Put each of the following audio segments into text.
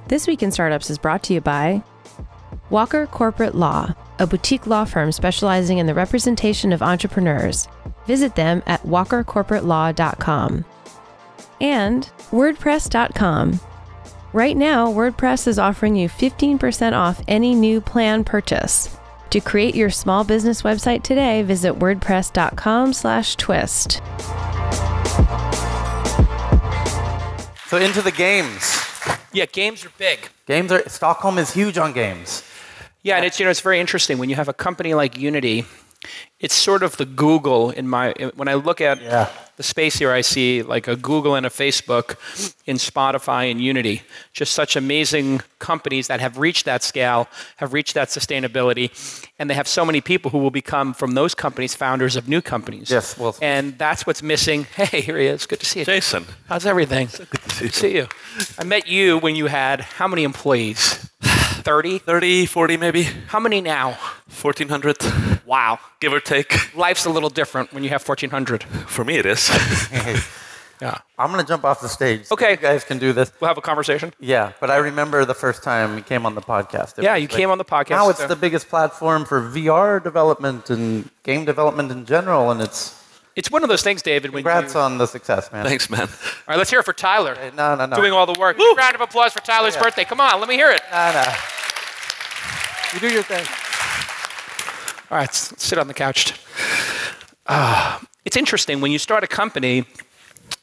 This Week in Startups is brought to you by Walker Corporate Law, a boutique law firm specializing in the representation of entrepreneurs. Visit them at walkercorporatelaw.com. And WordPress.com. Right now, WordPress is offering you 15% off any new plan purchase. To create your small business website today, visit wordpress.com/twist. So into the games. Yeah, games are big. Stockholm is huge on games. Yeah, and it's very interesting when you have a company like Unity. It's sort of the Google when I look at the space here, I see like a Google and a Facebook in Spotify and Unity. Just such amazing companies that have reached that scale, have reached that sustainability, and they have so many people who will become from those companies founders of new companies. Yes, well, and that's what's missing. Hey, here he is. Good to see you, Jason. How's everything? Good to see you. I met you when you had how many employees? 30? 30, 40 maybe. How many now? 1,400. Wow. Give or take. Life's a little different when you have 1,400. For me it is. Yeah. I'm going to jump off the stage. Okay. You guys can do this. We'll have a conversation. Yeah, but I remember the first time you came on the podcast. Yeah, you came on the podcast. Now it's the biggest platform for VR development and game development in general, and it's one of those things, David. Congrats on the success, man. Thanks, man. All right, let's hear it for Tyler. Hey, no. Doing all the work. Woo! Round of applause for Tyler's birthday. Come on, let me hear it. No. You do your thing. All right, let's sit on the couch. It's interesting. When you start a company,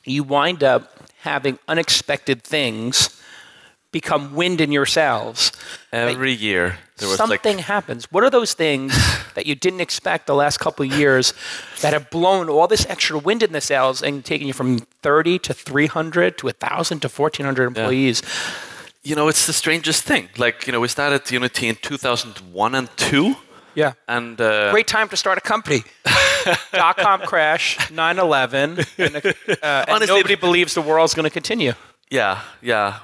you wind up having unexpected things become wind in your sails. Every year. There was something happens. What are those things that you didn't expect the last couple of years that have blown all this extra wind in the sails and taken you from 30 to 300 to 1,000 to 1,400 employees? Yeah. You know, it's the strangest thing. Like, you know, we started Unity in 2001 and 2. Yeah. And great time to start a company. .com crash, 9/11, and nobody believes the world's going to continue. Yeah.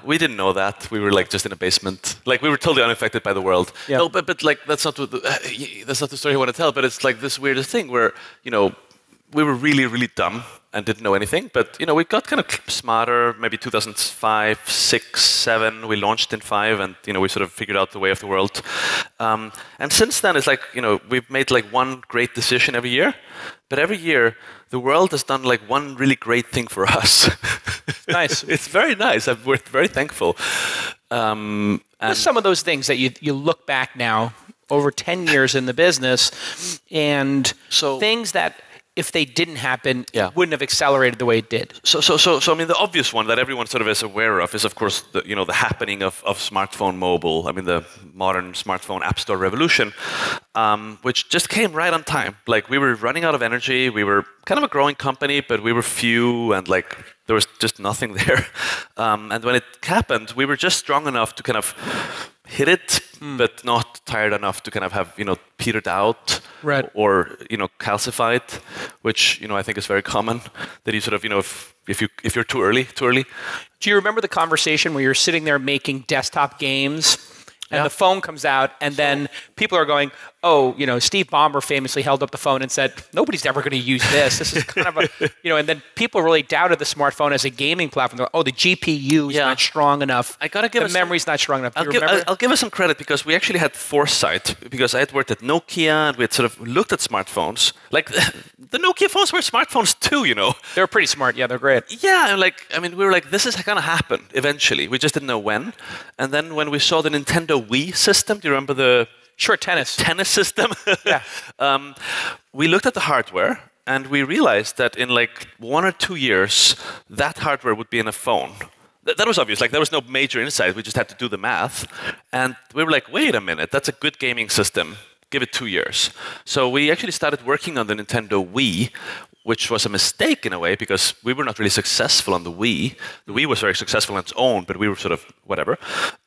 We didn't know that. We were like just in a basement. Like we were totally unaffected by the world. Yeah. No, but like that's not the story I want to tell. But it's like this weirdest thing where we were really, really dumb and didn't know anything. But we got kind of smarter. Maybe 2005, 6, 7. We launched in 5, and we sort of figured out the way of the world. And since then, it's like we've made like one great decision every year. But every year, the world has done like one really great thing for us. Nice. It's very nice. We're very thankful. What's some of those things that you look back now, over 10 years in the business, and things that if they didn't happen, it wouldn't have accelerated the way it did? So I mean, the obvious one that everyone sort of is aware of is, of course, the happening of smartphone mobile. I mean, the modern smartphone app store revolution, which just came right on time. Like, we were running out of energy. We were kind of a growing company, but we were few, and like there was just nothing there. And when it happened, we were just strong enough to kind of hit it, but not tired enough to kind of have petered out, right, or calcified, which I think is very common. That you sort of if you're too early. Do you remember the conversation where you're sitting there making desktop games, and the phone comes out, and then people are going, "Oh, Steve Ballmer famously held up the phone and said, nobody's ever going to use this. This is kind of a, and then people really doubted the smartphone as a gaming platform. They're like, oh, the GPU is not strong enough. I gotta give the memory's not strong enough. I'll give us some credit because we actually had foresight, because I had worked at Nokia and we had sort of looked at smartphones. Like the Nokia phones were smartphones too, They're pretty smart. Yeah, they're great. Yeah, and we were like, this is going to happen eventually. We just didn't know when. And then when we saw the Nintendo Wii system, do you remember the tennis system? Yeah. We looked at the hardware and we realized that in like 1 or 2 years, that hardware would be in a phone. That was obvious. Like, there was no major insight. We just had to do the math. And we were like, wait a minute, that's a good gaming system. Give it 2 years. So we actually started working on the Nintendo Wii, which was a mistake in a way because we were not really successful on the Wii. The Wii was very successful on its own, but we were sort of whatever.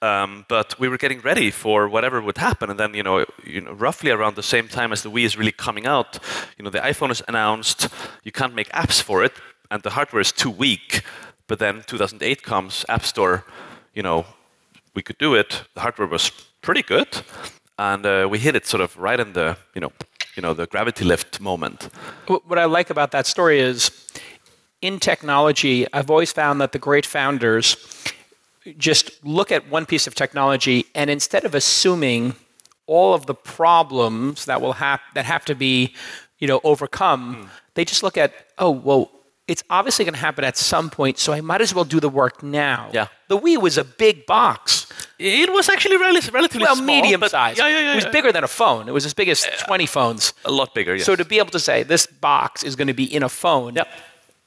But we were getting ready for whatever would happen. And then, roughly around the same time as the Wii is really coming out, the iPhone is announced. You can't make apps for it, and the hardware is too weak. But then 2008 comes, App Store, we could do it. The hardware was pretty good. And we hit it sort of right in the, the gravity lift moment. What I like about that story is, in technology, I've always found that the great founders, just look at one piece of technology, and instead of assuming all of the problems that have to be, overcome, they just look at, oh, well, it's obviously going to happen at some point, so I might as well do the work now. Yeah. The Wii was a big box. It was actually relatively small. Medium size. Yeah. It was bigger than a phone. It was as big as 20 phones. A lot bigger, yes. So to be able to say, this box is going to be in a phone,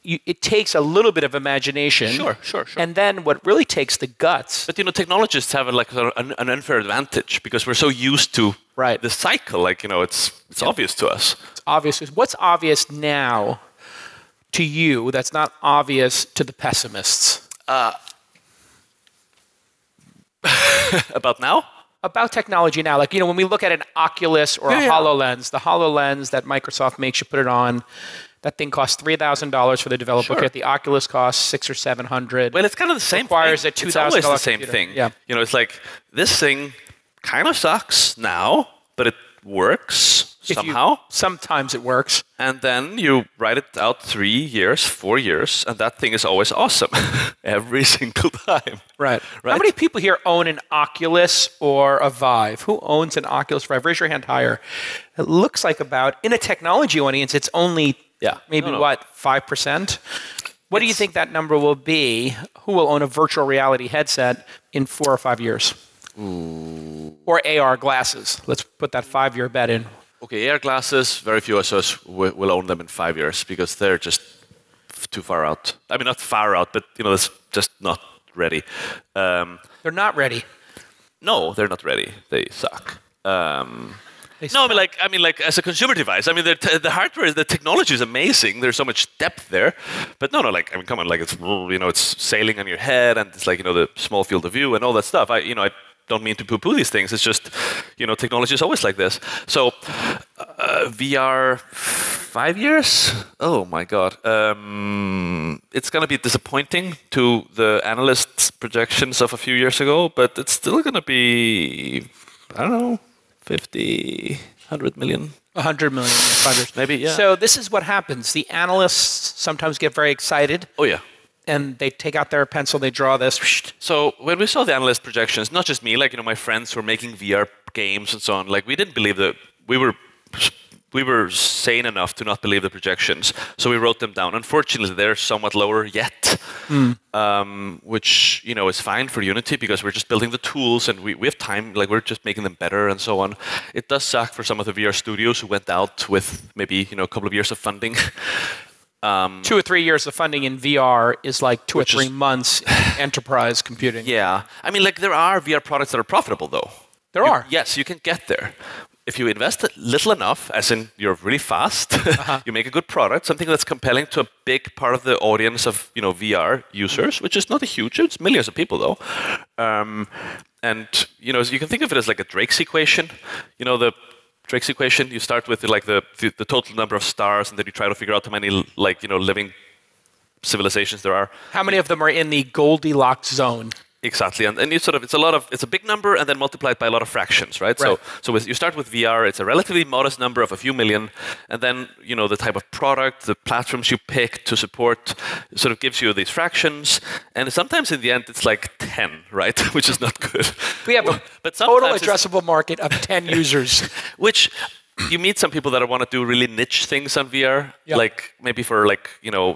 it takes a little bit of imagination. Sure. And then what really takes the guts. But technologists have an unfair advantage because we're so used to the cycle. It's obvious to us. It's obvious. What's obvious now to you that's not obvious to the pessimists? About now? About technology now. When we look at an Oculus or a HoloLens, the HoloLens that Microsoft makes you put it on, that thing costs $3,000 for the developer kit. The Oculus costs $600 or $700. Well, it's kind of the same requires thing. A $2,000 it's always the same computer. thing. Yeah. It's like, this thing kind of sucks now, but it works somehow. Sometimes it works. And then you write it out 3 years, 4 years, and that thing is always awesome. Every single time. Right. How many people here own an Oculus or a Vive? Who owns an Oculus Vive? Raise your hand higher. It looks like in a technology audience, it's only maybe 5%? What do you think that number will be? Who will own a virtual reality headset in 4 or 5 years? Ooh. Or AR glasses. Let's put that 5-year bet in. Okay, AR glasses, very few of us will own them in 5 years because they're just too far out. I mean, not far out, but it's just not ready. They're not ready. No, they're not ready. They suck. I mean, as a consumer device. I mean, the hardware, the technology is amazing. There's so much depth there. But come on, it's sailing on your head, and it's the small field of view and all that stuff. I don't mean to poo-poo these things. It's just, technology is always like this. So, VR 5 years? Oh my God. It's going to be disappointing to the analysts' projections of a few years ago, but it's still going to be, I don't know, 50, 100 million. 100 million, maybe, yeah. So this is what happens. The analysts sometimes get very excited. Oh, yeah. And they take out their pencil, they draw this. So when we saw the analyst projections, not just me, my friends who were making VR games and so on, we didn't believe that we were sane enough to not believe the projections. So we wrote them down. Unfortunately, they're somewhat lower yet, which is fine for Unity because we're just building the tools and we have time. We're just making them better and so on. It does suck for some of the VR studios who went out with maybe a couple of years of funding. 2 or 3 years of funding in VR is like 2 or 3 months in enterprise computing. Yeah. I mean, there are VR products that are profitable, though. There are. Yes, you can get there. If you invest little enough, as in you're really fast, you make a good product, something that's compelling to a big part of the audience of VR users, which is not a huge, it's millions of people, though. And, you can think of it as like a Drake's equation. The Drake's equation, you start with the total number of stars, and then you try to figure out how many living civilizations there are. How many of them are in the Goldilocks zone? Exactly, and it's a big number, and then multiplied by a lot of fractions, right? So you start with VR, it's a relatively modest number of a few million, and then the type of product, the platforms you pick to support, sort of gives you these fractions, and sometimes in the end it's like 10, right? Which is not good. We have a total addressable market of 10 users, which. You meet some people that want to do really niche things on VR, maybe for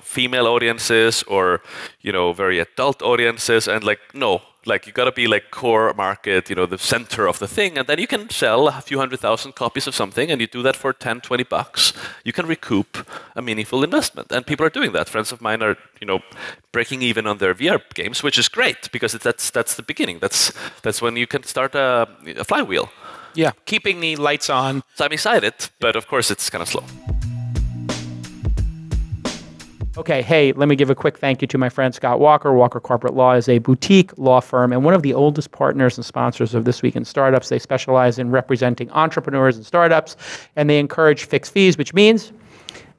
female audiences or very adult audiences, and no, you gotta be core market, the center of the thing, and then you can sell a few 100,000 copies of something, and you do that for $10-20. You can recoup a meaningful investment, and people are doing that. Friends of mine are breaking even on their VR games, which is great because that's the beginning. That's when you can start a flywheel. Yeah, keeping the lights on. So I'm excited, but of course it's kind of slow. Okay, hey, let me give a quick thank you to my friend Scott Walker. Walker Corporate Law is a boutique law firm and one of the oldest partners and sponsors of This Week in Startups. They specialize in representing entrepreneurs and startups, and they encourage fixed fees, which means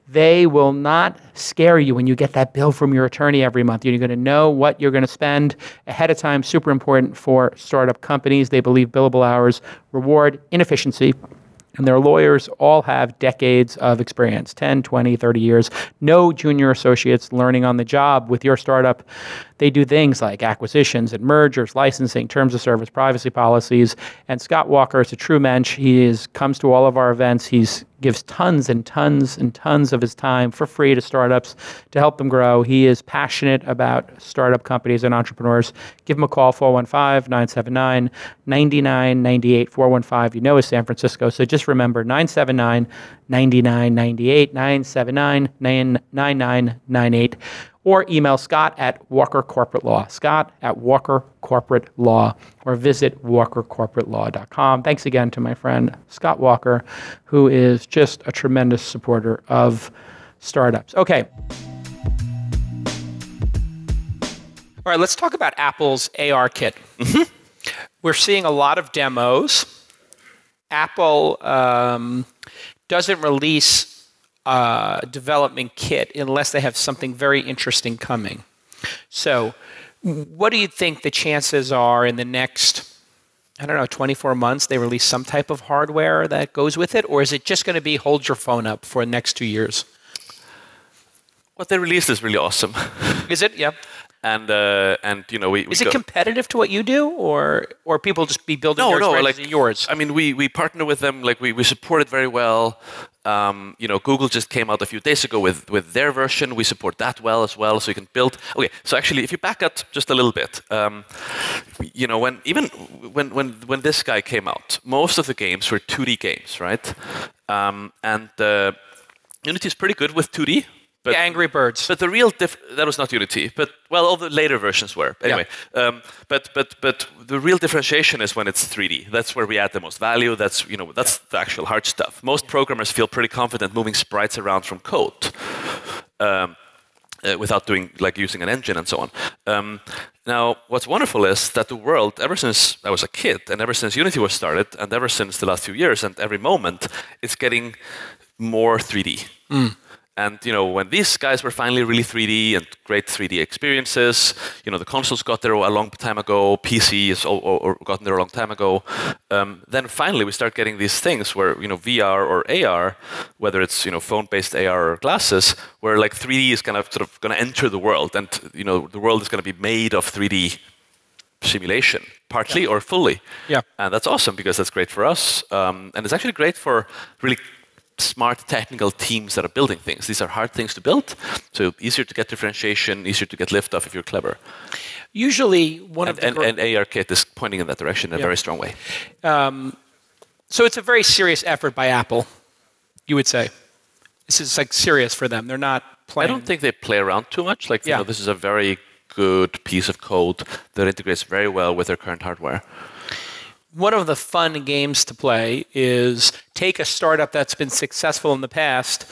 they will not scare you when you get that bill from your attorney every month. You're going to know what you're going to spend ahead of time. Super important for startup companies. They believe billable hours reward inefficiency. And their lawyers all have decades of experience, 10, 20, 30 years. No junior associates learning on the job with your startup. They do things like acquisitions and mergers, licensing, terms of service, privacy policies. And Scott Walker is a true mensch. He comes to all of our events. He gives tons and tons and tons of his time for free to startups to help them grow. He is passionate about startup companies and entrepreneurs. Give him a call, 415-979-9998, 415. You know it's San Francisco, so just remember 979-9998, 979-9998, or email Scott at Walker Corporate Law, Scott at Walker Corporate Law, or visit walkercorporatelaw.com. Thanks again to my friend Scott Walker, who is just a tremendous supporter of startups. Okay. All right, let's talk about Apple's ARKit. We're seeing a lot of demos. Apple doesn't release development kit unless they have something very interesting coming. So what do you think the chances are in the next, 24 months they release some type of hardware that goes with it? Or is it just going to be hold your phone up for the next 2 years? What they released is really awesome. Is it? Yeah. And is it competitive to what you do, or people just be building yours? I mean, we partner with them. Like we support it very well. Google just came out a few days ago with their version. We support that well as well, so you can build. Okay, so actually, if you back up just a little bit, when this guy came out, most of the games were 2D games, right? Unity is pretty good with 2D. But, Angry Birds. But the real that was not Unity, but all the later versions were. Anyway, but the real differentiation is when it's 3D. That's where we add the most value. That's the actual hard stuff. Most programmers feel pretty confident moving sprites around from code without using an engine and so on. Now, what's wonderful is that the world, ever since I was a kid, and ever since Unity was started, and ever since the last few years, and every moment, it's getting more 3D. And when these guys were finally really 3D and great 3D experiences, the consoles got there a long time ago, PC has gotten there a long time ago. Then finally we start getting these things where VR or AR, whether it's phone-based AR or glasses, where 3D is going to enter the world, and the world is going to be made of 3D simulation, partly or fully. Yeah, and that's awesome because that's great for us, and it's actually great for really smart technical teams that are building things. These are hard things to build, so easier to get differentiation, easier to get liftoff if you're clever. Usually, and ARKit is pointing in that direction in a very strong way. So it's a very serious effort by Apple, you would say. This is serious for them. They're not playing. I don't think they play around too much. This is a very good piece of code that integrates very well with their current hardware. One of the fun games to play is take a startup that's been successful in the past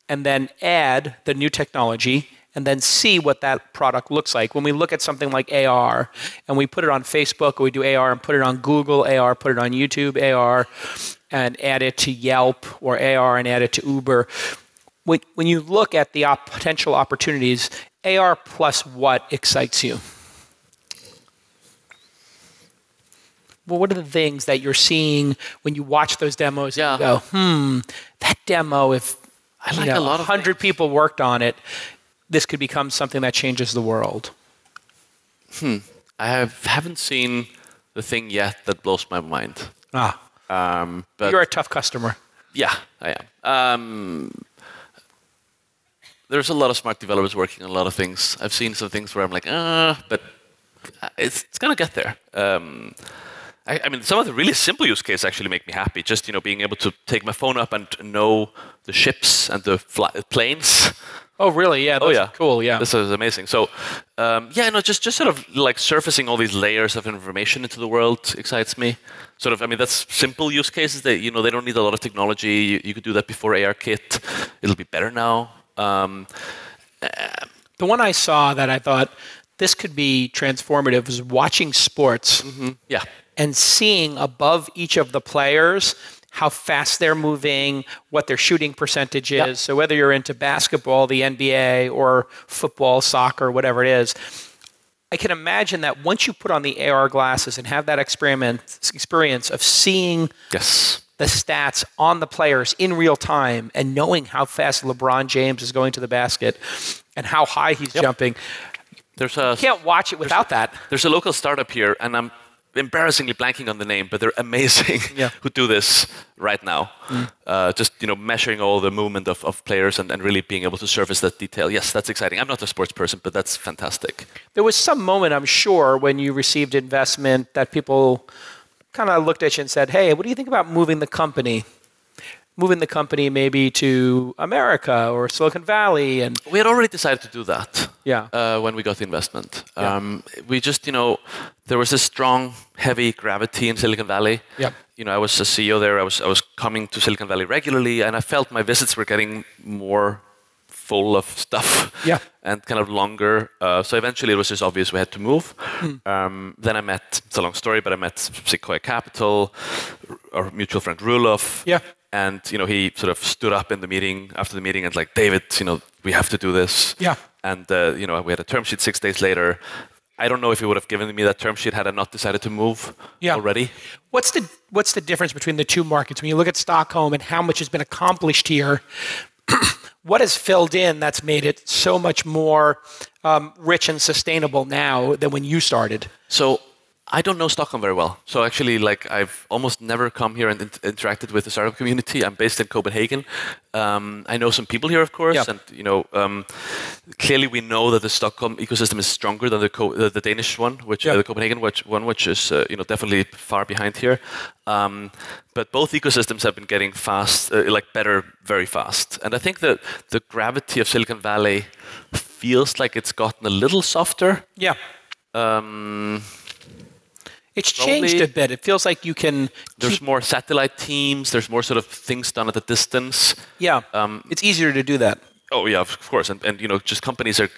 and then add the new technology and then see what that product looks like. When we look at something like AR and we put it on Facebook, or we do AR and put it on Google AR, put it on YouTube AR, and add it to Yelp, or AR and add it to Uber. When you look at the potential opportunities, AR plus what excites you? Well, what are the things that you're seeing when you watch those demos and you go, that demo, if 100 people worked on it, this could become something that changes the world? I haven't seen the thing yet that blows my mind. But you're a tough customer. Yeah, I am. There's a lot of smart developers working on a lot of things. I've seen some things where I'm like, but it's going to get there. I mean, some of the really simple use cases actually make me happy. Just being able to take my phone up and know the ships and the planes. Oh, really? Yeah. That's cool. Yeah. This is amazing. So, just sort of surfacing all these layers of information into the world excites me. That's simple use cases that they don't need a lot of technology. You could do that before ARKit. It'll be better now. The one I saw that I thought this could be transformative was watching sports. Yeah. And seeing above each of the players how fast they're moving, what their shooting percentage is. Yep. So whether you're into basketball, the NBA, or football, soccer, whatever it is, I can imagine that once you put on the AR glasses and have that experience of seeing the stats on the players in real time and knowing how fast LeBron James is going to the basket and how high he's jumping, You can't watch it without that. There's a local startup here, and I'm embarrassingly blanking on the name, but they're amazing who do this right now. Just measuring all the movement of players and really being able to surface that detail. Yes, that's exciting. I'm not a sports person, but that's fantastic. There was some moment, I'm sure, when you received investment that people kind of looked at you and said, hey, what do you think about moving the company? Moving the company maybe to America or Silicon Valley? And we had already decided to do that. Yeah. When we got the investment, we just there was this strong, heavy gravity in Silicon Valley. Yeah. I was a CEO there. I was coming to Silicon Valley regularly, and I felt my visits were getting more full of stuff. Yeah. And kind of longer. So eventually, it was just obvious we had to move. Then I met. It's a long story, but I met Sequoia Capital, our mutual friend Rulof. Yeah. And he sort of stood up in the meeting after the meeting and like, David, we have to do this. Yeah. And we had a term sheet 6 days later. I don't know if he would have given me that term sheet had I not decided to move already. What's the difference between the two markets when you look at Stockholm and how much has been accomplished here? What has filled in that's made it so much more rich and sustainable now than when you started? So I don't know Stockholm very well. So actually, I've almost never come here and interacted with the startup community. I'm based in Copenhagen. I know some people here, of course, and clearly we know that the Stockholm ecosystem is stronger than the Danish one, the Copenhagen one, which is definitely far behind here. But both ecosystems have been getting better very fast. And I think that the gravity of Silicon Valley feels like it's gotten a little softer. Yeah. It's changed a bit. It feels like you can. There's more satellite teams. There's more sort of things done at a distance. Yeah, it's easier to do that. Oh yeah, of course. And just companies or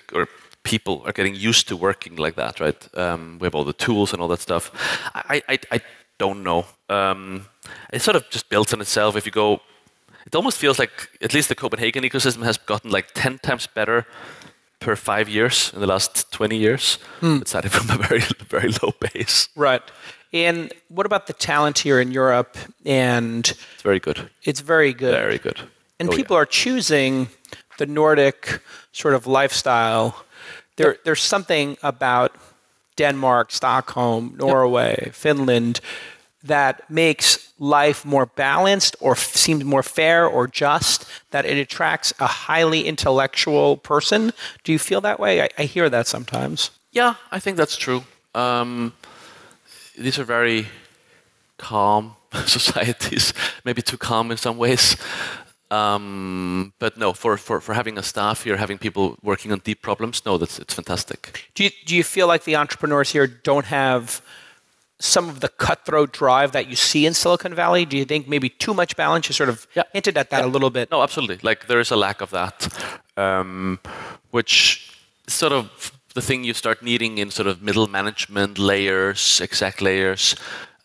people are getting used to working like that, right? We have all the tools and all that stuff. I don't know. It sort of just builds on itself. If you go, it almost feels like at least the Copenhagen ecosystem has gotten like 10 times better per 5 years in the last 20 years. It started from a very, very low base. Right. And what about the talent here in Europe? And it's very good. It's very good. Very good. And people are choosing the Nordic sort of lifestyle. There's something about Denmark, Stockholm, Norway, Finland that makes life more balanced or seems more fair or just, that it attracts a highly intellectual person. Do you feel that way? I hear that sometimes. Yeah, I think that's true. These are very calm societies, maybe too calm in some ways. But no, for having a staff here, having people working on deep problems, no, it's fantastic. Do you feel like the entrepreneurs here don't have some of the cutthroat drive that you see in Silicon Valley? Do you think maybe too much balance? You sort of hinted at that a little bit. No, absolutely. Like there is a lack of that, which is sort of the thing you start needing in sort of middle management layers, exec layers,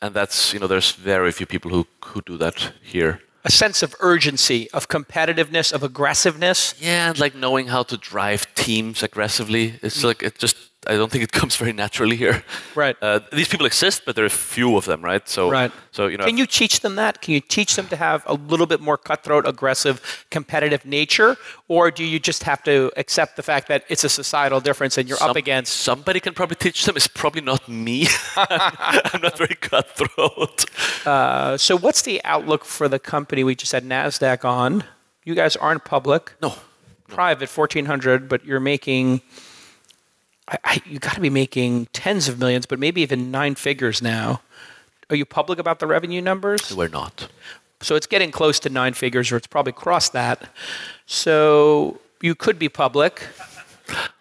and that's there's very few people who do that here. A sense of urgency, of competitiveness, of aggressiveness. Yeah, and like knowing how to drive teams aggressively. It's like I don't think it comes very naturally here. Right. These people exist, but there are few of them, right? So, right. So Can you teach them that? Can you teach them to have a little bit more cutthroat, aggressive, competitive nature, or do you just have to accept the fact that it's a societal difference and you're up against? Somebody can probably teach them. It's probably not me. I'm not very cutthroat. So, what's the outlook for the company? We just had Nasdaq on. You guys aren't public. No. Private, 1,400, but you're making. You got to be making tens of millions, but maybe even 9 figures now. Are you public about the revenue numbers? We're not. So it's getting close to 9 figures, or it's probably crossed that. So you could be public.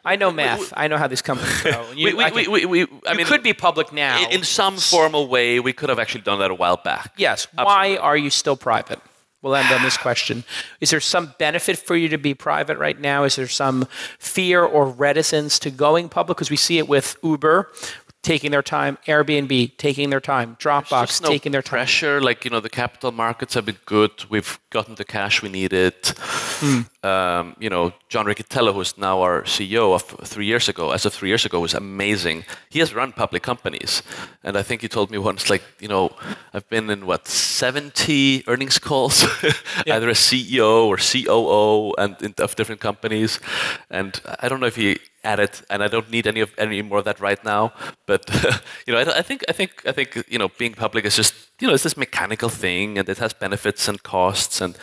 I know math. I know how these companies go. You could be public now. In some formal way, we could have actually done that a while back. Yes. Absolutely. Why are you still private? We'll end on this question. Is there some benefit for you to be private right now? Is there some fear or reticence to going public? Because we see it with Uber taking their time, Airbnb taking their time, Dropbox taking their time. Pressure, like the capital markets have been good. We've gotten the cash we needed. John Riccitello, who's now our CEO of 3 years ago, as of 3 years ago, was amazing. He has run public companies, and I think he told me once, I've been in 70 earnings calls, either as CEO or COO, and of different companies, and I don't know if he at it, and I don't need any more of that right now. But I think being public is just it's this mechanical thing, and it has benefits and costs, and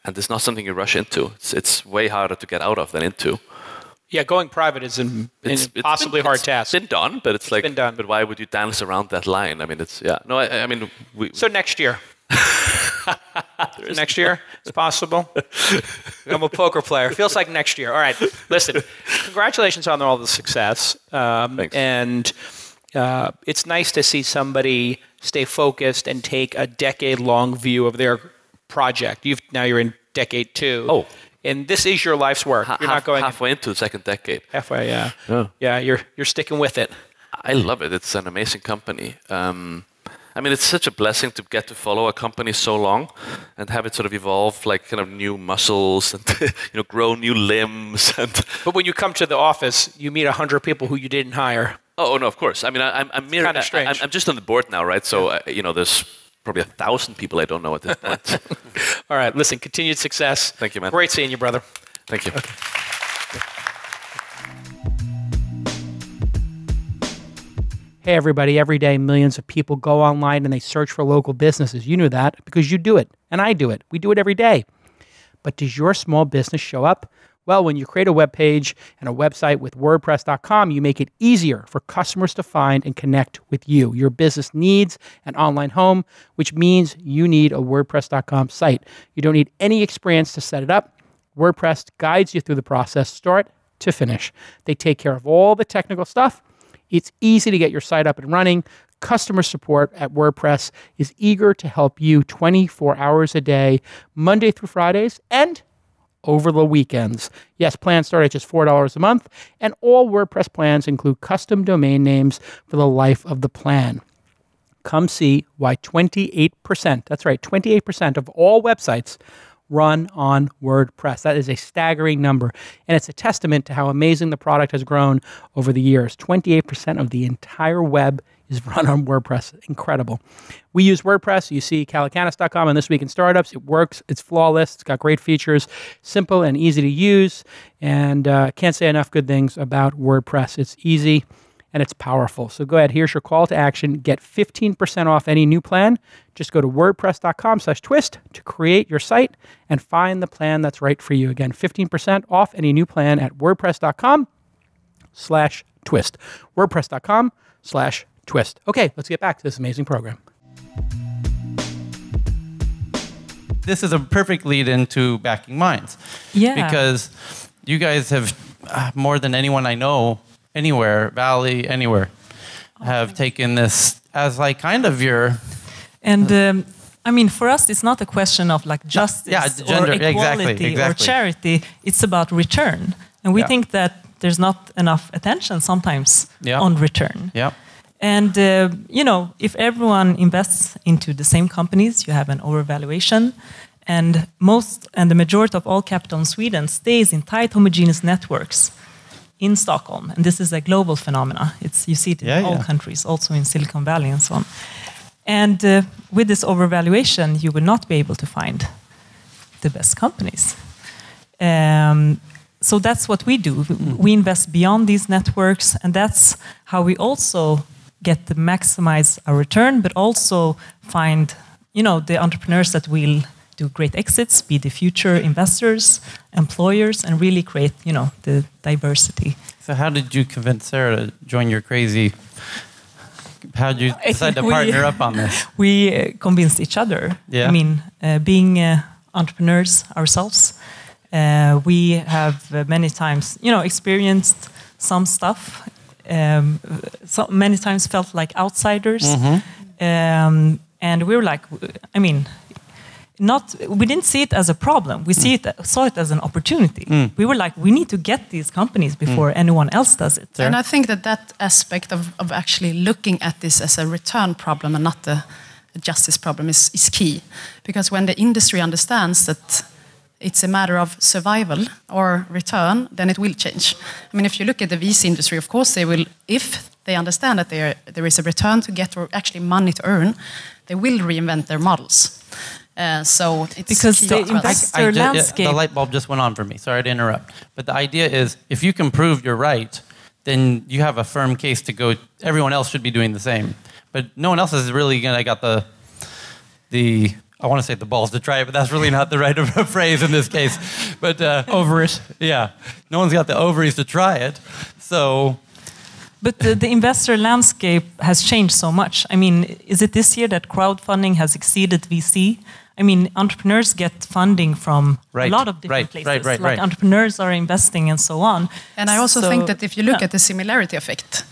it's not something you rush into. It's way harder to get out of than into. Yeah, going private is an impossibly hard task. It's been done, but it's been done. But why would you dance around that line? I mean, So next year. Next year, it's possible. I'm a poker player. Feels like next year. All right, listen. Congratulations on all the success. Thanks. And it's nice to see somebody stay focused and take a decade-long view of their project. Now you're in decade 2. Oh. And this is your life's work. You're not going halfway into the second decade. Halfway, yeah. Yeah, you're sticking with it. I love it. It's an amazing company. It's such a blessing to get to follow a company so long and have it sort of evolve like kind of new muscles and grow new limbs. But when you come to the office, you meet 100 people who you didn't hire. Oh no, of course. I mean, I'm kind of strange. I'm just on the board now, right? So there's probably 1,000 people I don't know at this point. All right, listen, continued success. Thank you, man. Great seeing you, brother. Thank you. Okay. Hey, everybody, every day millions of people go online and they search for local businesses. You knew that because you do it, and I do it. We do it every day. But does your small business show up? Well, when you create a web page and a website with WordPress.com, you make it easier for customers to find and connect with you. Your business needs an online home, which means you need a WordPress.com site. You don't need any experience to set it up. WordPress guides you through the process, start to finish. They take care of all the technical stuff. It's easy to get your site up and running. Customer support at WordPress is eager to help you 24 hours a day, Monday through Fridays, and over the weekends. Yes, plans start at just $4 a month, and all WordPress plans include custom domain names for the life of the plan. Come see why 28%, that's right, 28% of all websites run on WordPress. That is a staggering number, and it's a testament to how amazing the product has grown over the years. 28% of the entire web is run on WordPress. Incredible. We use WordPress. You see calacanis.com and This Week in Startups. It works. It's flawless. It's got great features, simple and easy to use, and can't say enough good things about WordPress. It's easy and it's powerful. So go ahead. Here's your call to action. Get 15% off any new plan. Just go to wordpress.com/twist to create your site and find the plan that's right for you. Again, 15% off any new plan at wordpress.com/twist. wordpress.com/twist. Okay, let's get back to this amazing program. This is a perfect lead into BackingMinds. Yeah. Because you guys have, more than anyone I know, anywhere, Valley, anywhere, have taken this as like kind of your... And for us, it's not a question of like justice gender, or equality or charity. It's about return. And we think that there's not enough attention sometimes on return. Yeah. And, if everyone invests into the same companies, you have an overvaluation. And the majority of all capital in Sweden stays in tight homogeneous networks in Stockholm. And this is a global phenomena. You see it in all countries, also in Silicon Valley and so on. And with this overvaluation, you will not be able to find the best companies. So that's what we do. We invest beyond these networks, and that's how we also get to maximize our return, but also find, the entrepreneurs that will do great exits, be the future investors, employers, and really create, the diversity. So how did you convince Sarah to join your crazy... How did you decide to partner up on this? We convinced each other. Yeah. Being entrepreneurs ourselves, we have many times, experienced some stuff. So many times felt like outsiders, and we were like, we didn't see it as a problem. We saw it as an opportunity. We were like, we need to get these companies before anyone else does it. And I think that aspect of actually looking at this as a return problem and not a justice problem is key. Because when the industry understands that it's a matter of survival or return, then it will change. If you look at the VC industry, of course they will, if they understand that there is a return to get or actually money to earn, they will reinvent their models. So it's because key the to us. investor landscape. The light bulb just went on for me. Sorry to interrupt. But the idea is, if you can prove you're right, then you have a firm case to go. Everyone else should be doing the same. But no one else is really gonna got the I want to say the balls to try it, but that's really not the right phrase in this case. But Ovaries. Yeah, no one's got the ovaries to try it. So. But the investor landscape has changed so much. I mean, is it this year that crowdfunding has exceeded VC? I mean, entrepreneurs get funding from a lot of different places. Like entrepreneurs are investing and so on. And I also think that if you look at the similarity effect,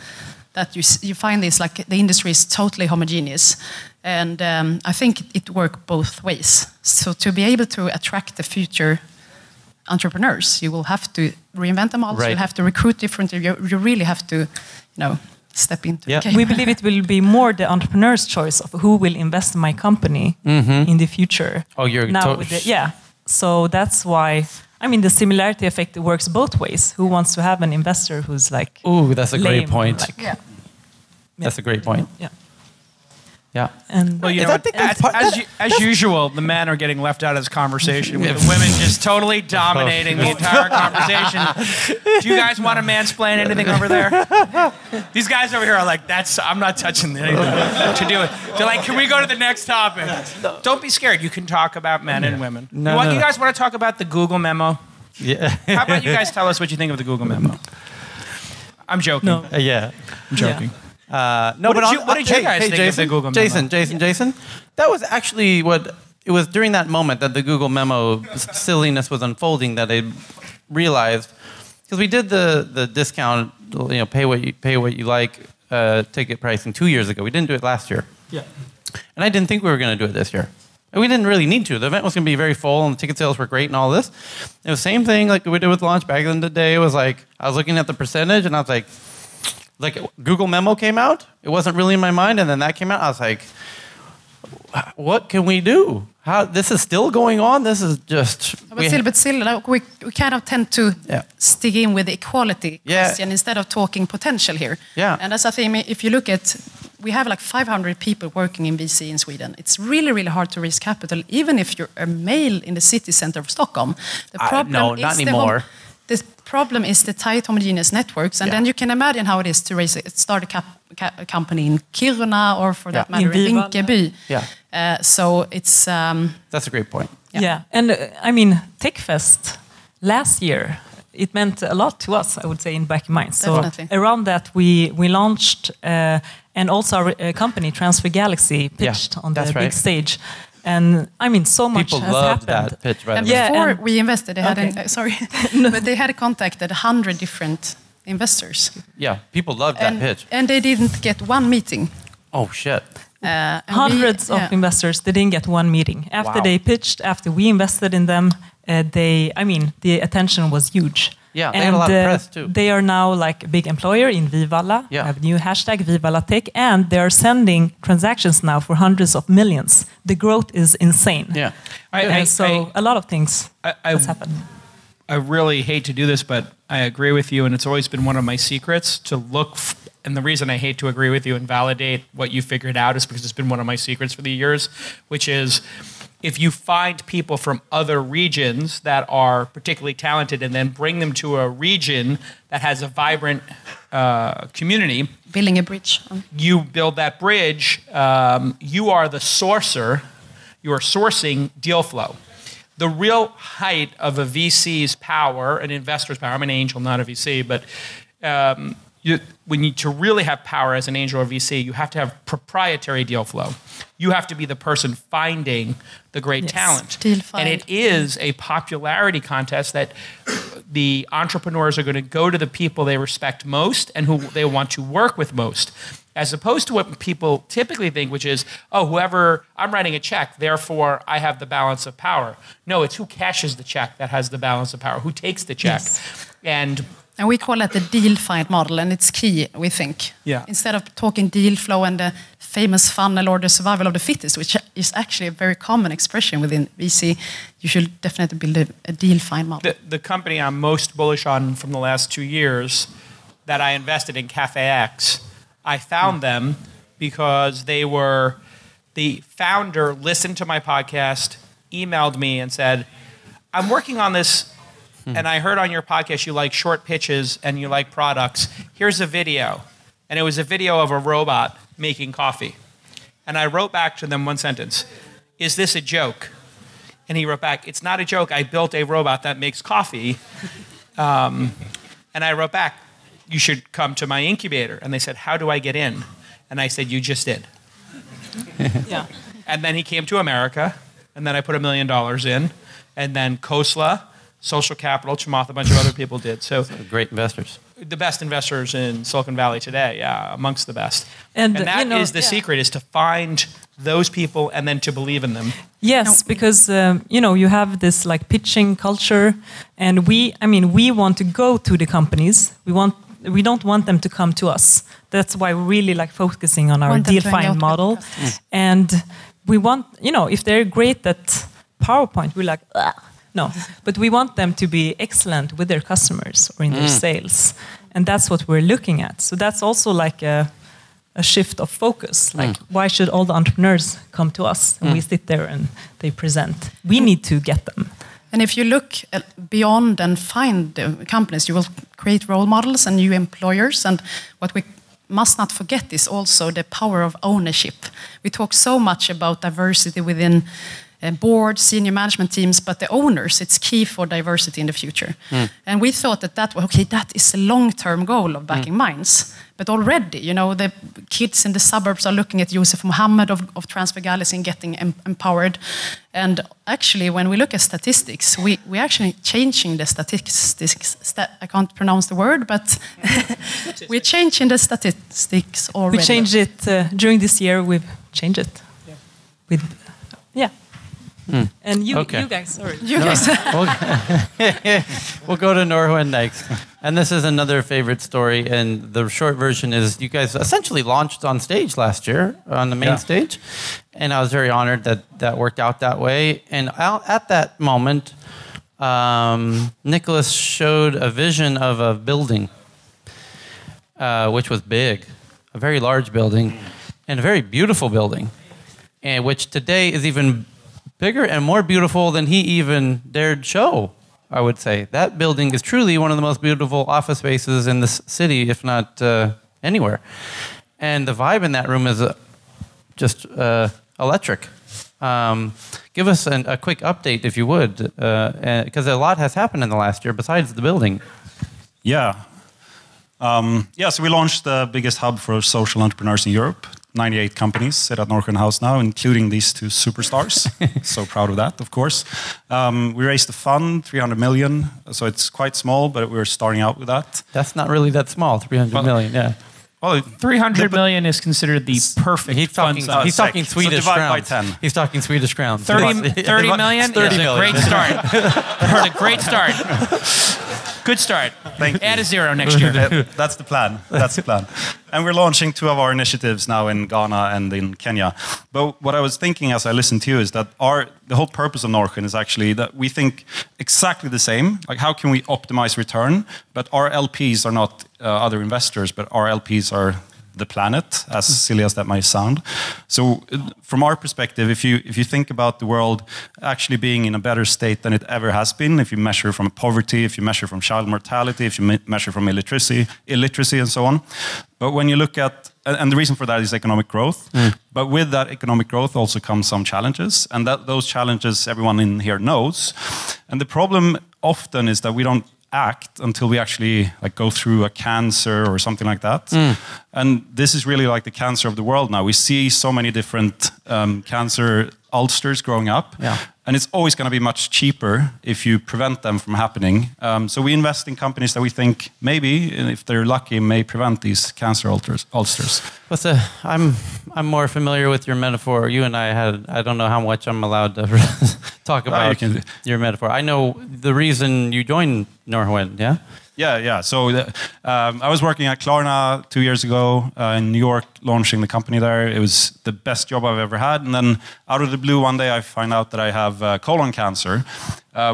that you find this, like the industry is totally homogeneous. And I think it works both ways. So to be able to attract the future entrepreneurs, you will have to reinvent them all. You'll have to recruit differently. You really have to, step into the game. We believe it will be more the entrepreneur's choice of who will invest in my company in the future. Oh, you're now So that's why. I mean, the similarity effect works both ways. Who wants to have an investor who's like? Ooh, that's a great point. Like, That's a great point. Yeah. Yeah. And well, as usual, the men are getting left out of this conversation with the women just totally dominating the entire conversation. Do you guys want to mansplain anything over there? These guys over here are like, I'm not touching anything to do it. They're like, can we go to the next topic? Don't be scared. You can talk about men and women. You guys want to talk about the Google memo? Yeah. How about you guys tell us what you think of the Google memo? I'm joking. No. I'm joking. Yeah. What did you guys think of the Google memo? Jason, that was actually it was during that moment that the Google memo silliness was unfolding that I realized, because we did the discount, pay what you like ticket pricing 2 years ago. We didn't do it last year. Yeah. And I didn't think we were going to do it this year. And we didn't really need to. The event was going to be very full, and the ticket sales were great and all this. It was the same thing like we did with launch back in the day. It was like, I was looking at the percentage, and I was like Google memo came out. It wasn't really in my mind, and then that came out. I was like, what can we do? This is still going on. This is just. But still, we kind of tend to stick in with the equality question instead of talking potential here. Yeah. And as a theme, if you look at, we have like 500 people working in VC in Sweden. It's really, really hard to raise capital, even if you're a male in the city center of Stockholm. The problem no, not anymore. The problem is the tight homogeneous networks, and then you can imagine how it is to start a company in Kiruna or, for that matter, in Rinkeby. Yeah. So it's. That's a great point. Yeah, and I mean, Tech Fest last year, it meant a lot to us, I would say, in BackingMinds. So around that, we launched, and also our company, Transfer Galaxy, pitched on the big stage. And I mean, so much people has loved happened. That pitch, right? And before we invested, they had but they had contacted 100 different investors. Yeah, people loved that pitch, and they didn't get one meeting. Oh shit! Hundreds of investors, they didn't get one meeting after they pitched. After we invested in them, the attention was huge. Yeah, they had a lot of press too. They are now like a big employer in Vivalla. Yeah. Have a new hashtag #VivallaTech, and they are sending transactions now for hundreds of millions. The growth is insane. Yeah, a lot of things has happened. I really hate to do this, but I agree with you, and it's always been one of my secrets to look. And the reason I hate to agree with you and validate what you figured out is because it's been one of my secrets for the years, which is, if you find people from other regions that are particularly talented and then bring them to a region that has a vibrant community. Building a bridge. You build that bridge. You are the sourcer. You are sourcing deal flow. The real height of a VC's power, an investor's power, I'm an angel, not a VC, but to really have power as an angel or VC, you have to have proprietary deal flow. You have to be the person finding the great talent. And it is a popularity contest that the entrepreneurs are going to go to the people they respect most and who they want to work with most, as opposed to what people typically think, which is, whoever, I'm writing a check, therefore I have the balance of power. No, it's who cashes the check that has the balance of power, who takes the check. And we call it the deal find model, and it's key, we think. Yeah. Instead of talking deal flow and the famous funnel or the survival of the fittest, which is actually a very common expression within VC, you should definitely build a deal find model. The company I'm most bullish on from the last 2 years that I invested in, Cafe X, I found them because they were the founder listened to my podcast, emailed me and said, I'm working on this, and I heard on your podcast you like short pitches and you like products. Here's a video. And it was a video of a robot making coffee. And I wrote back to them one sentence, is this a joke? And he wrote back, it's not a joke. I built a robot that makes coffee. And I wrote back, you should come to my incubator. And they said, how do I get in? And I said, you just did. Yeah. And then he came to America, and then I put $1 million in, and then Khosla, Social Capital, Chamath, a bunch of other people did. So great investors. The best investors in Silicon Valley today, yeah, amongst the best. And that is the secret, is to find those people and then to believe in them. Yes, because you have this like pitching culture, and we want to go to the companies. We don't want them to come to us. That's why we're really like focusing on our deal find model, and we want if they're great at PowerPoint, we're like no, but we want them to be excellent with their customers or in their sales, and that's what we're looking at. So that's also like a shift of focus. Like, why should all the entrepreneurs come to us and we sit there and they present? We need to get them. And if you look beyond and find the companies, you will create role models and new employers. And what we must not forget is also the power of ownership. We talk so much about diversity within boards, senior management teams, but the owners, it's key for diversity in the future. And we thought that is a long-term goal of BackingMinds. But already, the kids in the suburbs are looking at Yusuf Mohammed of Transfer Galaxy and getting empowered. And actually, when we look at statistics, we're actually changing the statistics. I can't pronounce the word, but we're changing the statistics already. We changed it during this year. We've changed it. Yeah. And you guys, sorry. You guys. We'll go to Norrsken next. And this is another favorite story. And the short version is you guys essentially launched on stage last year, on the main stage. And I was very honored that worked out that way. And at that moment, Nicholas showed a vision of a building, which was big, a very large building, and a very beautiful building, and which today is even bigger and more beautiful than he even dared show, I would say. That building is truly one of the most beautiful office spaces in this city, if not anywhere. And the vibe in that room is just electric. Give us a quick update, if you would, because a lot has happened in the last year besides the building. Yeah. So we launched the biggest hub for social entrepreneurs in Europe. 98 companies sit at Norrsken House now, including these two superstars. So proud of that, of course. We raised a fund, 300 million. So it's quite small, but we're starting out with that. That's not really that small, 300 million, yeah. Well, 300 million is considered the perfect fund size. He's talking Swedish crowns. By 10. He's talking Swedish crowns. 30 million 30 is million. a great start. It's a great start. Good start. Thank you. Add a zero next year. That's the plan. That's the plan. And we're launching 2 of our initiatives now in Ghana and in Kenya. But what I was thinking as I listened to you is that the whole purpose of Norrsken is actually that we think exactly the same. Like, how can we optimize return? But our LPs are not other investors, but our LPs are the planet, as silly as that might sound. So from our perspective, if you think about the world actually being in a better state than it ever has been, if you measure from poverty, if you measure from child mortality, if you measure from illiteracy and so on. But when you look at, and the reason for that is economic growth, but with that economic growth also comes some challenges, and those challenges everyone in here knows. And the problem often is that we don't act until we actually go through a cancer or something like that. And this is really like the cancer of the world now. We see so many different cancer ulcers growing up. And it's always going to be much cheaper if you prevent them from happening. So we invest in companies that we think maybe, if they're lucky, may prevent these cancer ulcers. I'm more familiar with your metaphor. You and I don't know how much I'm allowed to talk about your metaphor. I know the reason you joined Norrsken, yeah? Yeah. So I was working at Klarna 2 years ago in New York, launching the company there. It was the best job I've ever had. And then out of the blue, one day I find out that I have colon cancer,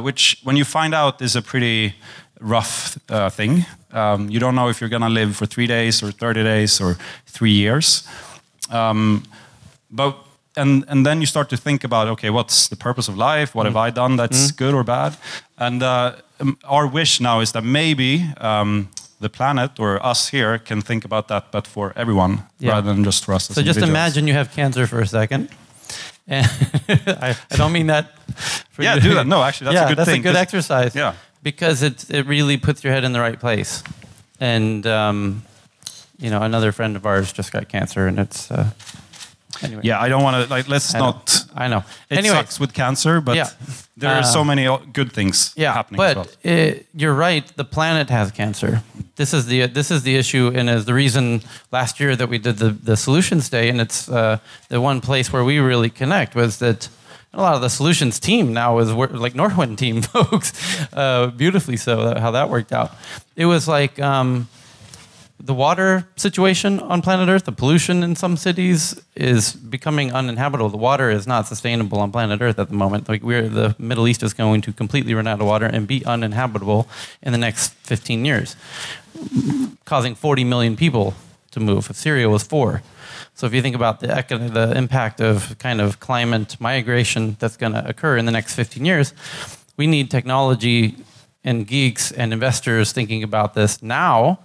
which when you find out is a pretty rough thing. You don't know if you're going to live for 3 days or 30 days or 3 years. But and then you start to think about, okay, what's the purpose of life? What have I done that's good or bad? And our wish now is that maybe the planet or us here can think about that, but for everyone rather than just for us. So just imagine you have cancer for a second. And I don't mean that. For you. Do that. No, actually, that's a good thing. That's a good exercise. Yeah. Because it really puts your head in the right place. And another friend of ours just got cancer, and it's. Anyway. Yeah, I don't want to let's not. I know. It sucks with cancer, but there are so many good things happening. But as well. You're right. The planet has cancer. This is the issue, and is the reason last year that we did the Solutions Day, and it's the one place where we really connect was that a lot of the Solutions team now is like Norrsken team folks, beautifully so. How that worked out. It was like. The water situation on planet Earth, the pollution in some cities is becoming uninhabitable. The water is not sustainable on planet Earth at the moment. Like the Middle East is going to completely run out of water and be uninhabitable in the next 15 years, causing 40 million people to move. Syria was 4. So if you think about the impact of kind of climate migration that's going to occur in the next 15 years, we need technology and geeks and investors thinking about this now.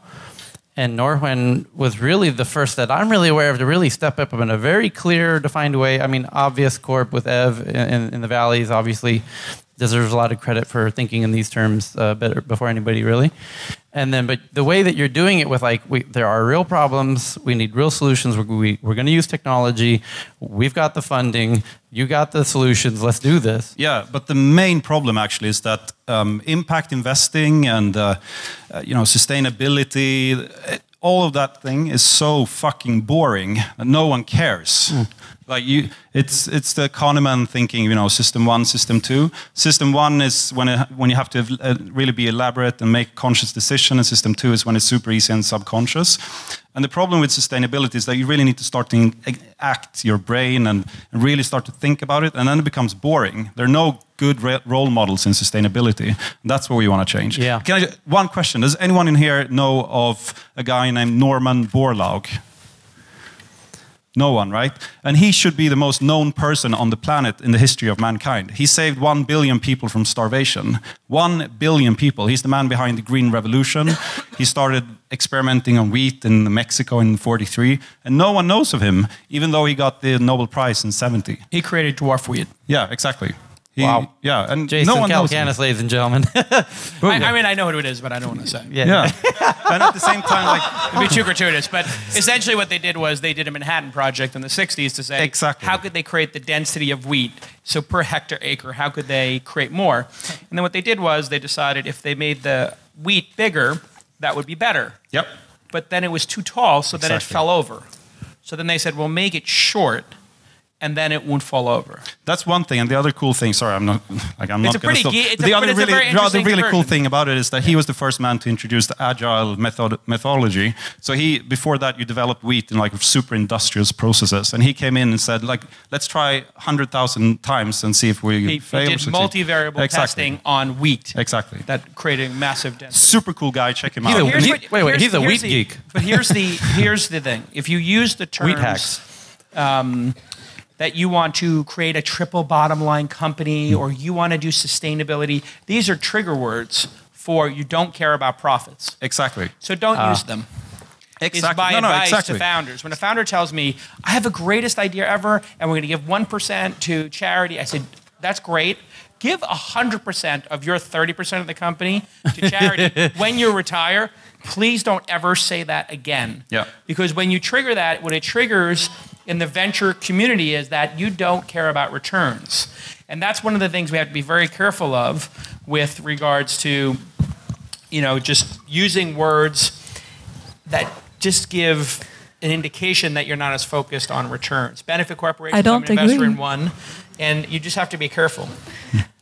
And Norrsken was really the first that I'm really aware of to really step up in a very clear, defined way. I mean, Obvious Corp with Ev in the Valleys obviously deserves a lot of credit for thinking in these terms better before anybody really. And then, but the way that you're doing it with there are real problems, we need real solutions, we're going to use technology, we've got the funding, you got the solutions, let's do this. Yeah, but the main problem actually is that impact investing and sustainability, all of that thing is so fucking boring that no one cares. It's the Kahneman thinking, system 1, system 2. System 1 is when you have to really be elaborate and make conscious decision, and system 2 is when it's super easy and subconscious. And the problem with sustainability is that you really need to start to act your brain and really start to think about it, and then it becomes boring. There are no good role models in sustainability. That's what we want to change. Yeah. One question: does anyone in here know of a guy named Norman Borlaug? No one, right? And he should be the most known person on the planet in the history of mankind. He saved 1 billion people from starvation. 1 billion people. He's the man behind the Green Revolution. He started experimenting on wheat in Mexico in 1943. And no one knows of him, even though he got the Nobel Prize in 1970. He created dwarf wheat. Yeah, exactly. Wow. Yeah, and Jason no one knows him. Calacanis, ladies and gentlemen. I mean, I know who it is, but I don't want to say. Yeah. And at the same time, it'd be too gratuitous. But essentially, what they did was they did a Manhattan Project in the '60s to say, how could they create the density of wheat? So per hectare acre, how could they create more? And then what they did was they decided if they made the wheat bigger, that would be better. Yep. But then it was too tall, so then it fell over. So then they said, well, make it short, and then it won't fall over. That's one thing, and the other cool thing. Sorry, I'm not going to. The other really cool thing about it is that he was the first man to introduce the agile methodology. So before that, you developed wheat in super industrious processes, and he came in and said, let's try 100,000 times and see if we fail. He did multivariable testing on wheat. Exactly. That created massive density. Super cool guy. Check him out. He's a wheat geek. But here's the thing: if you use the terms wheat hacks. That you want to create a triple bottom line company or you want to do sustainability, these are trigger words for you don't care about profits. Exactly. So don't use them. Exactly. Is my advice to founders. When a founder tells me, I have the greatest idea ever and we're going to give 1% to charity, I said, that's great. Give 100% of your 30% of the company to charity when you retire. Please don't ever say that again. Yeah. Because when you trigger that, what it triggers in the venture community is that you don't care about returns. And that's one of the things we have to be very careful of with regards to, just using words that just give an indication that you're not as focused on returns. Benefit corporations, I don't I'm an investor agree. in one, and you just have to be careful.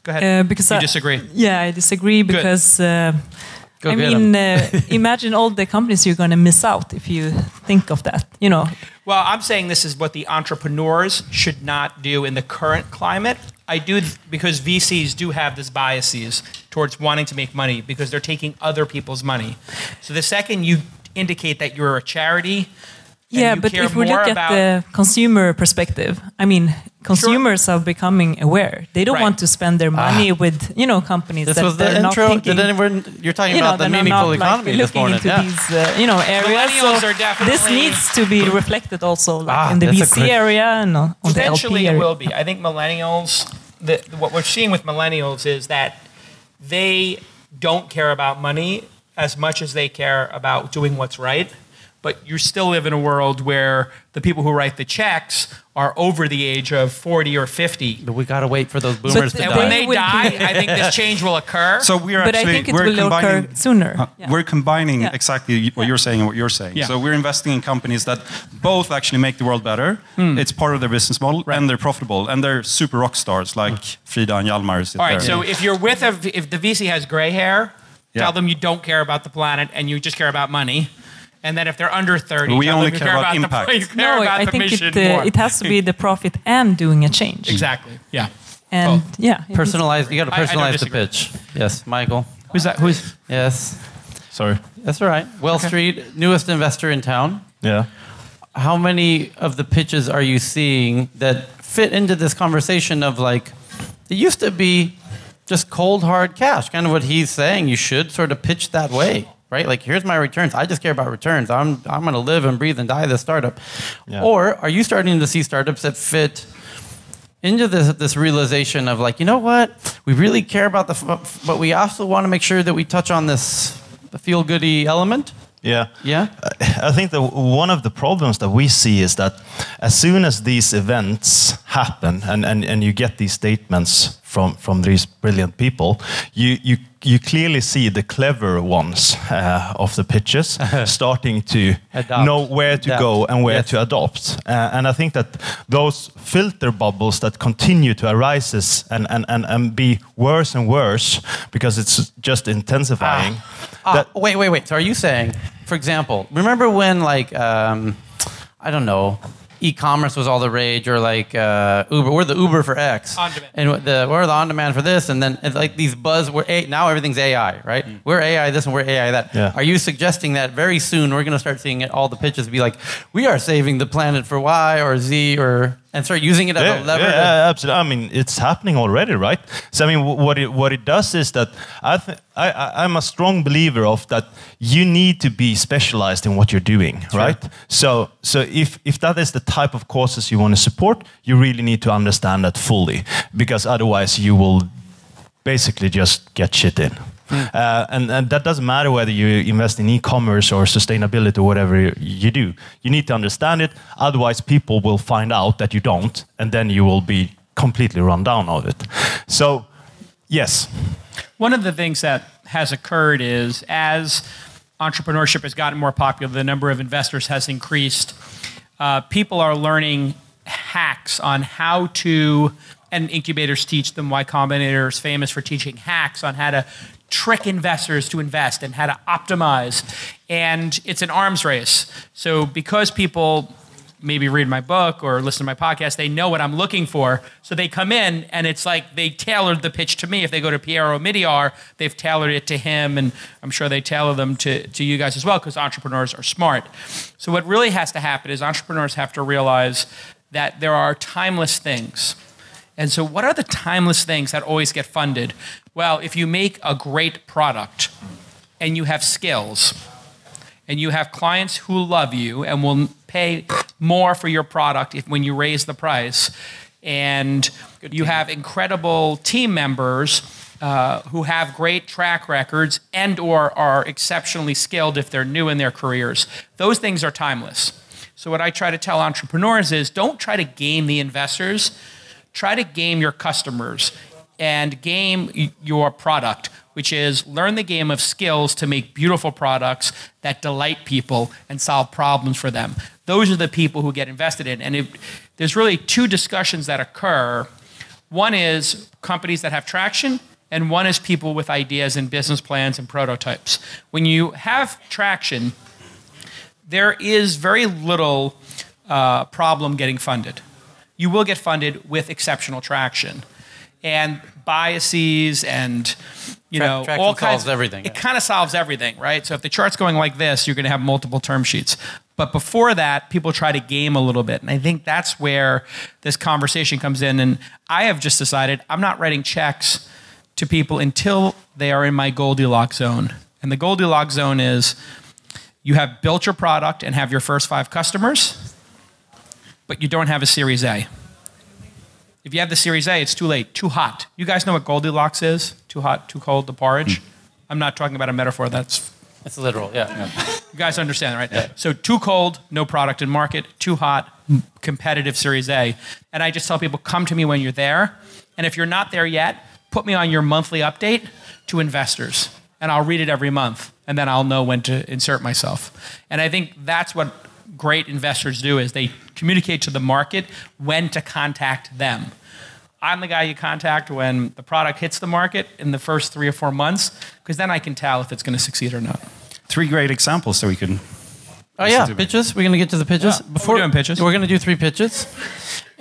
Go ahead. Because you disagree. Yeah, I disagree because imagine all the companies you're going to miss out if you think of that. Well, I'm saying this is what the entrepreneurs should not do in the current climate. I do because VCs do have this biases towards wanting to make money because they're taking other people's money. So the second you indicate that you're a charity, Yeah, but if we look at the consumer perspective, I mean, consumers are becoming aware. They don't want to spend their money with, companies this that was the they're intro. not thinking. You're talking about the meaningful economy this morning. Looking into these, areas. So this needs to be reflected also in the VC area and on the LP Eventually area. it will be. I think millennials, what we're seeing with millennials is that they don't care about money as much as they care about doing what's right. But you still live in a world where the people who write the checks are over the age of 40 or 50. But we got to wait for those boomers to die. And when they die, I think this change will occur. So we are but actually I think it will occur sooner. We're combining exactly what you're saying and what you're saying. Yeah. So we're investing in companies that both actually make the world better. It's part of their business model, and they're profitable, and they're super rock stars like Frida and Hjalmar. All right. So if you're if the VC has gray hair, tell them you don't care about the planet and you just care about money. And then if they're under 30, we only care about impact. I think it has to be the profit and doing a change. Exactly. Yeah. And personalize. You got to personalize the pitch. Yes, Michael. Who's that? Who's? Yes. Sorry. That's all right. Wellstreet, newest investor in town. Yeah. How many of the pitches are you seeing that fit into this conversation of like, it used to be just cold hard cash, kind of what he's saying. You should sort of pitch that way. Right? Like, here's my returns. I just care about returns. I'm going to live and breathe and die this startup. Yeah. Or are you starting to see startups that fit into this realization of like, you know what? We really care about but we also want to make sure that we touch on this feel-goody element? Yeah. Yeah. I think that one of the problems that we see is that as soon as these events happen and you get these statements from these brilliant people, you clearly see the clever ones of the pitches starting to know where to go and where to adopt. And I think that those filter bubbles that continue to arise and be worse and worse because it's just intensifying. Wait. So are you saying, for example, remember when like, I don't know, e-commerce was all the rage, or like Uber, we're the Uber for X, and we're the on-demand for this, and then it's like these now everything's AI, right? We're AI this and we're AI that. Yeah. Are you suggesting that very soon we're going to start seeing all the pitches be like, we are saving the planet for Y or Z, and start using it as a lever? Yeah, absolutely. I mean, it's happening already, right? So I mean, what it does is that I'm a strong believer of that you need to be specialized in what you're doing, right? So if that is the type of causes you want to support, you really need to understand that fully, because otherwise you will basically just get shit in. And that doesn't matter whether you invest in e-commerce or sustainability or whatever you do. You need to understand it. Otherwise, people will find out that you don't, and then you will be completely run down of it. So, yes. One of the things that has occurred is as entrepreneurship has gotten more popular, the number of investors has increased. People are learning hacks on how to, and incubators teach them. Y Combinator is famous for teaching hacks on how to trick investors to invest and how to optimize. And it's an arms race. So because people maybe read my book or listen to my podcast, they know what I'm looking for. So they come in and it's like they tailored the pitch to me. If they go to Piero Midiar, they've tailored it to him, and I'm sure they tailor them to you guys as well, because entrepreneurs are smart. So what really has to happen is entrepreneurs have to realize that there are timeless things. And so what are the timeless things that always get funded? Well, if you make a great product and you have skills and you have clients who love you and will pay more for your product when you raise the price, and you have incredible team members who have great track records and or are exceptionally skilled if they're new in their careers, those things are timeless. So what I try to tell entrepreneurs is don't try to game the investors. Try to game your customers and game your product, which is learn the game of skills to make beautiful products that delight people and solve problems for them. Those are the people who get invested in. And there's really two discussions that occur. One is companies that have traction, and one is people with ideas and business plans and prototypes. When you have traction, there is very little problem getting funded. You will get funded with exceptional traction. And biases and Traction all kinds solves everything. It kind of solves everything, right? So if the chart's going like this, you're going to have multiple term sheets. But before that, people try to game a little bit. And I think that's where this conversation comes in. And I have just decided I'm not writing checks to people until they are in my Goldilocks zone. And the Goldilocks zone is you have built your product and have your first 5 customers, but you don't have a Series A. If you have the Series A, it's too late, too hot. You guys know what Goldilocks is? Too hot, too cold, the porridge? I'm not talking about a metaphor. It's literal, yeah. You guys understand, right? Yeah. So too cold, no product in market. Too hot, competitive Series A. And I just tell people, come to me when you're there. And if you're not there yet, put me on your monthly update to investors. And I'll read it every month. And then I'll know when to insert myself. And I think that's what great investors do, is they communicate to the market when to contact them. I'm the guy you contact when the product hits the market in the first 3 or 4 months, because then I can tell if it's going to succeed or not. 3 great examples so we can... Oh yeah, pitches. We're going to get to the pitches. Yeah. Before we're doing pitches. We're going to do 3 pitches.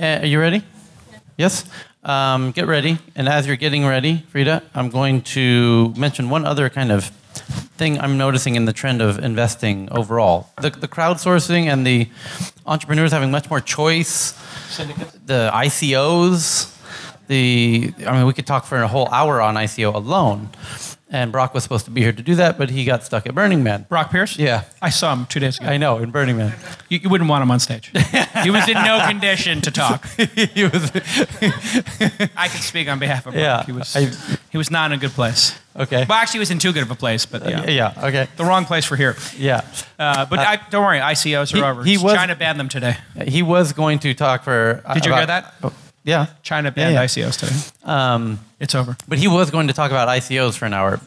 Are you ready? Yes? Get ready. And as you're getting ready, Frida, I'm going to mention one other kind of thing I'm noticing in the trend of investing overall. The crowdsourcing and the entrepreneurs having much more choice. The ICOs. We could talk for a whole hour on ICO alone. And Brock was supposed to be here to do that, but he got stuck at Burning Man. Brock Pierce? Yeah. I saw him 2 days ago. I know, in Burning Man. You wouldn't want him on stage. He was in no condition to talk. He was. I can speak on behalf of Brock. Yeah, He was not in a good place. Okay. Well, actually, he was in too good of a place, but yeah. Yeah, okay. The wrong place for here. Yeah. Don't worry, ICOs are over. China banned them today. He was going to talk for... Did you hear that? Oh, yeah. China banned ICOs today. It's over. But he was going to talk about ICOs for an hour.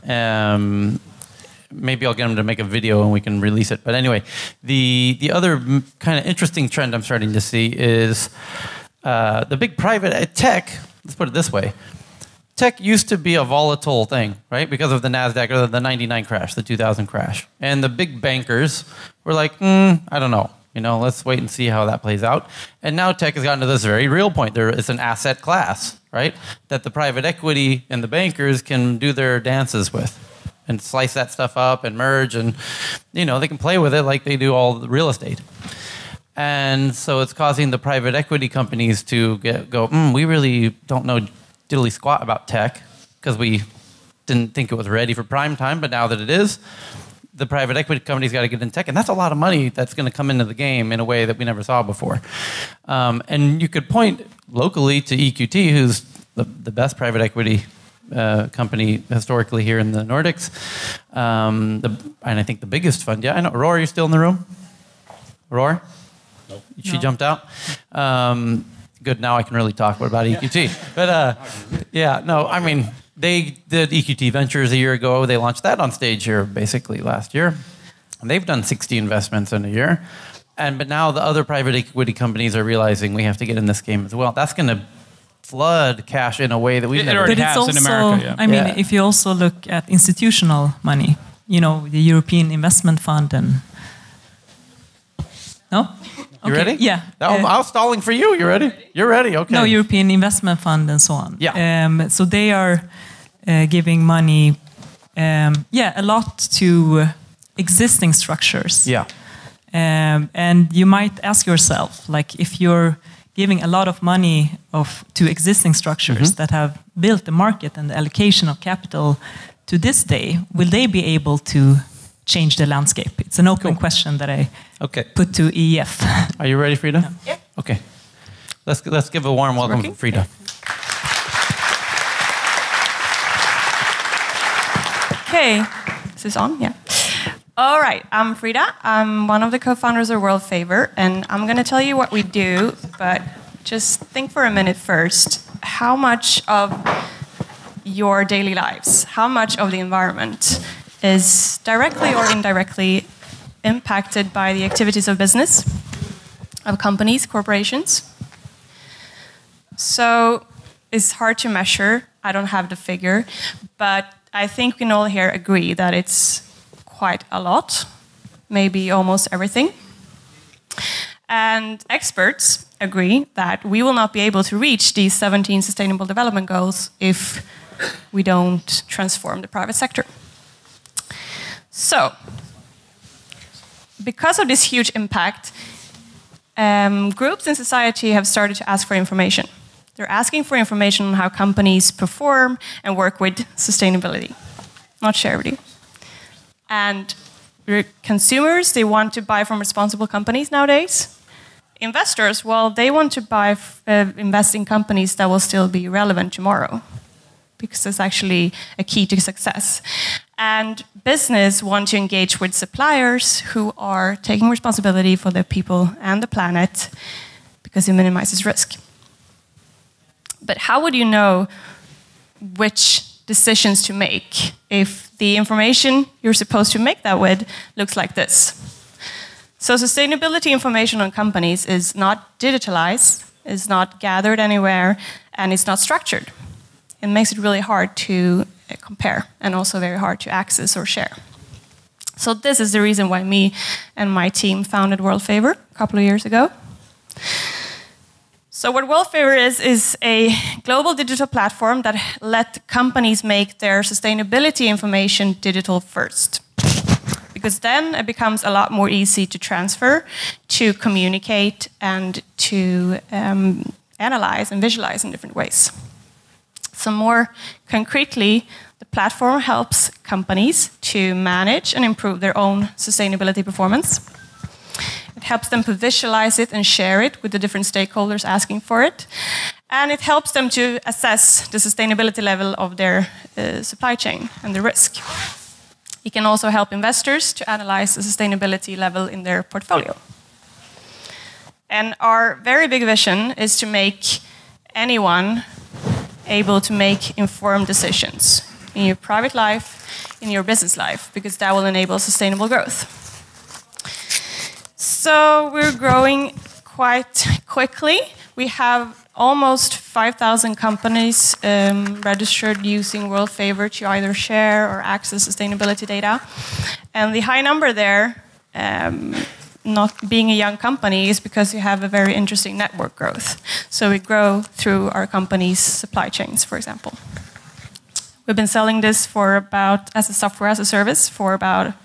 Maybe I'll get him to make a video and we can release it. But anyway, the other kind of interesting trend I'm starting to see is the big private tech. Let's put it this way. Tech used to be a volatile thing, right? Because of the NASDAQ or the 99 crash, the 2000 crash. And the big bankers were like, I don't know. Let's wait and see how that plays out. And now tech has gotten to this very real point. It's an asset class, right? That the private equity and the bankers can do their dances with and slice that stuff up and merge. And, they can play with it like they do all the real estate. And so it's causing the private equity companies to go, we really don't know diddly squat about tech because we didn't think it was ready for prime time. But now that it is, the private equity company's got to get in tech, and that's a lot of money that's going to come into the game in a way that we never saw before. And you could point locally to EQT, who's the best private equity company historically here in the Nordics, and I think the biggest fund. Yeah, I know. Aurora, you still in the room? Aurora? Nope. She jumped out. Good. Now I can really talk about EQT. But they did EQT Ventures a year ago. They launched that on stage here basically last year. And they've done 60 investments in a year. But now the other private equity companies are realizing we have to get in this game as well. That's going to flood cash in a way that we've never had in America. Yeah. If you also look at institutional money, the European Investment Fund and... No? You ready? Yeah. I was stalling for you. You ready? You're ready. Okay. No, European Investment Fund and so on. Yeah. So they are giving money, a lot to existing structures. Yeah. And you might ask yourself, if you're giving a lot of money to existing structures that have built the market and the allocation of capital to this day, will they be able to change the landscape? It's an open question that I put to EF. Are you ready, Frida? Yeah. Okay. Let's give a warm welcome to Frida. Okay. Is this on? Yeah. All right. I'm Frida. I'm one of the co-founders of World Favor, and I'm going to tell you what we do, but just think for a minute first. How much of your daily lives, how much of the environment is directly or indirectly impacted by the activities of business, of companies, corporations? So it's hard to measure. I don't have the figure, but I think we can all here agree that it's quite a lot, maybe almost everything. And experts agree that we will not be able to reach these 17 Sustainable Development Goals if we don't transform the private sector. So, because of this huge impact, groups in society have started to ask for information. They're asking for information on how companies perform and work with sustainability, not share with you. And consumers, they want to buy from responsible companies nowadays. Investors, well, they want to invest in companies that will still be relevant tomorrow, because that's actually a key to success. And business want to engage with suppliers who are taking responsibility for the people and the planet, because it minimizes risk. But how would you know which decisions to make if the information you're supposed to make that with looks like this? So sustainability information on companies is not digitalized, is not gathered anywhere, and it's not structured. It makes it really hard to compare and also very hard to access or share. So this is the reason why me and my team founded WorldFavor a couple of years ago. So what WorldFavor is a global digital platform that let companies make their sustainability information digital first. Because then it becomes a lot more easy to transfer, to communicate, and to analyze and visualize in different ways. So more concretely, the platform helps companies to manage and improve their own sustainability performance. It helps them to visualize it and share it with the different stakeholders asking for it. And it helps them to assess the sustainability level of their supply chain and the risk. It can also help investors to analyze the sustainability level in their portfolio. And our very big vision is to make anyone able to make informed decisions in your private life, in your business life, because that will enable sustainable growth. So we're growing quite quickly. We have almost 5,000 companies registered using WorldFavor to either share or access sustainability data. And the high number there, not being a young company, is because you have a very interesting network growth. So we grow through our company's supply chains, for example. We've been selling this for as a software as a service for about a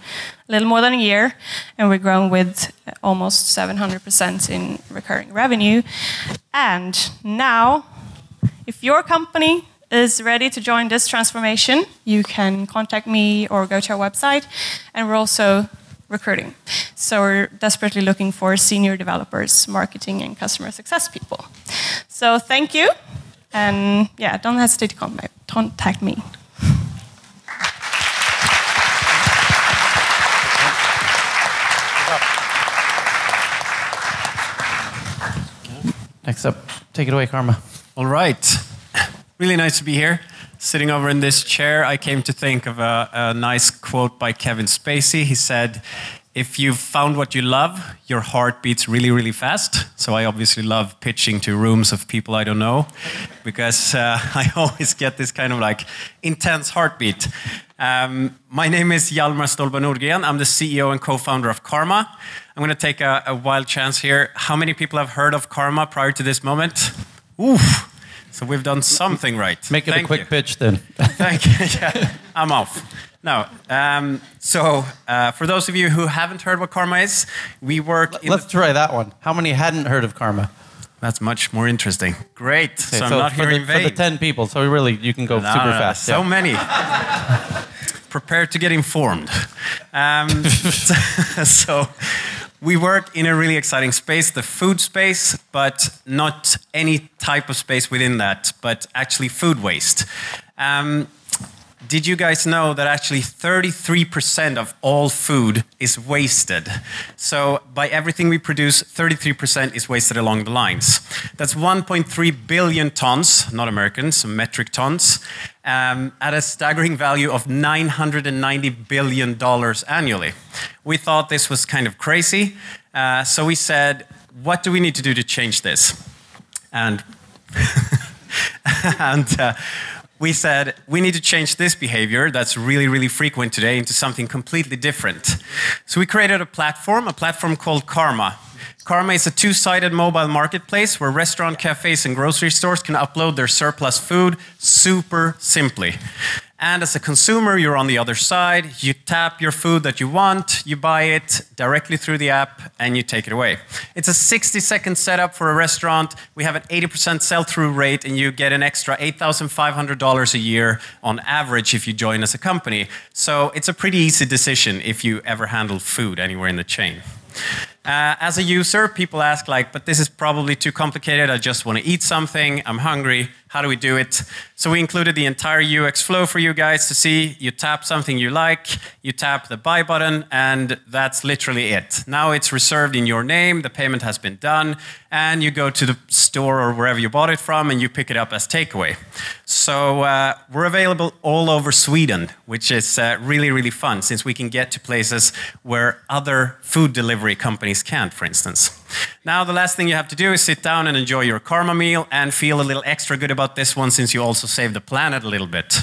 little more than a year, and we're growing with almost 700% in recurring revenue. And now, if your company is ready to join this transformation, you can contact me or go to our website, and we're also recruiting. So we're desperately looking for senior developers, marketing, and customer success people. So thank you, and yeah, don't hesitate to contact me. Next up, take it away, Karma. All right. Really nice to be here. Sitting over in this chair, I came to think of a nice quote by Kevin Spacey. He said, if you've found what you love, your heart beats really, really fast. So I obviously love pitching to rooms of people I don't know, because I always get this kind of like intense heartbeat. My name is Hjalmar Stolba Nordgren. I'm the CEO and co-founder of Karma. I'm going to take a wild chance here. How many people have heard of Karma prior to this moment? Oof. So we've done something right. Make it a quick pitch then. Thank you. Yeah, I'm off. No. For those of you who haven't heard what Karma is, we work... Let's try that one. How many hadn't heard of Karma? That's much more interesting. Great. Okay, so I'm not hearing vague. For the 10 people, so really you can go super fast. So many. Prepare to get informed. So we work in a really exciting space, the food space, but not any type of space within that, but actually food waste. Did you guys know that actually 33% of all food is wasted? So by everything we produce, 33% is wasted along the lines. That's 1.3 billion tons, not Americans, metric tons, at a staggering value of $990 billion annually. We thought this was kind of crazy, so we said, what do we need to do to change this? we said we need to change this behavior that's really, really frequent today into something completely different. So we created a platform called Karma. Karma is a two-sided mobile marketplace where restaurant, cafes, and grocery stores can upload their surplus food super simply. And as a consumer, you're on the other side. You tap your food that you want, you buy it directly through the app, and you take it away. It's a 60-second setup for a restaurant. We have an 80% sell-through rate, and you get an extra $8,500 a year on average if you join as a company. So it's a pretty easy decision if you ever handle food anywhere in the chain. As a user, people ask like, but this is probably too complicated. I just want to eat something. I'm hungry. How do we do it? So we included the entire UX flow for you guys to see. You tap something you like, you tap the buy button, and that's literally it. Now it's reserved in your name, the payment has been done, and you go to the store or wherever you bought it from, and you pick it up as takeaway. So we're available all over Sweden, which is really, really fun, since we can get to places where other food delivery companies can't, for instance. Now, the last thing you have to do is sit down and enjoy your Karma meal and feel a little extra good about this one, since you also save the planet a little bit.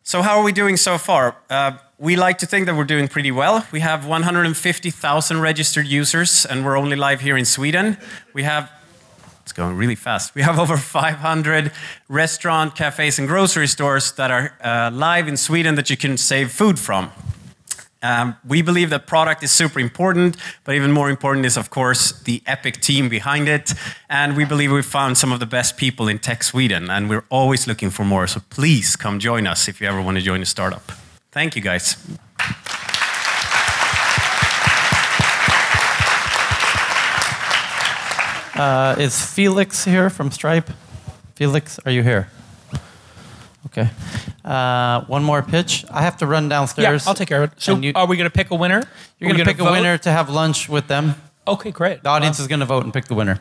So how are we doing so far? We like to think that we're doing pretty well. We have 150,000 registered users, and we're only live here in Sweden. We have, it's going really fast. We have over 500 restaurant, cafes, and grocery stores that are live in Sweden that you can save food from. We believe that product is super important, but even more important is, of course, the epic team behind it. And we believe we've found some of the best people in tech Sweden, and we're always looking for more. So please come join us if you ever want to join a startup. Thank you, guys. Is Felix here from Stripe? Felix, are you here? Okay. One more pitch. I have to run downstairs. Yeah, I'll take care of it. So are we going to pick a winner? You're going to pick a winner to have lunch with them. Okay, great. The audience is going to vote and pick the winner.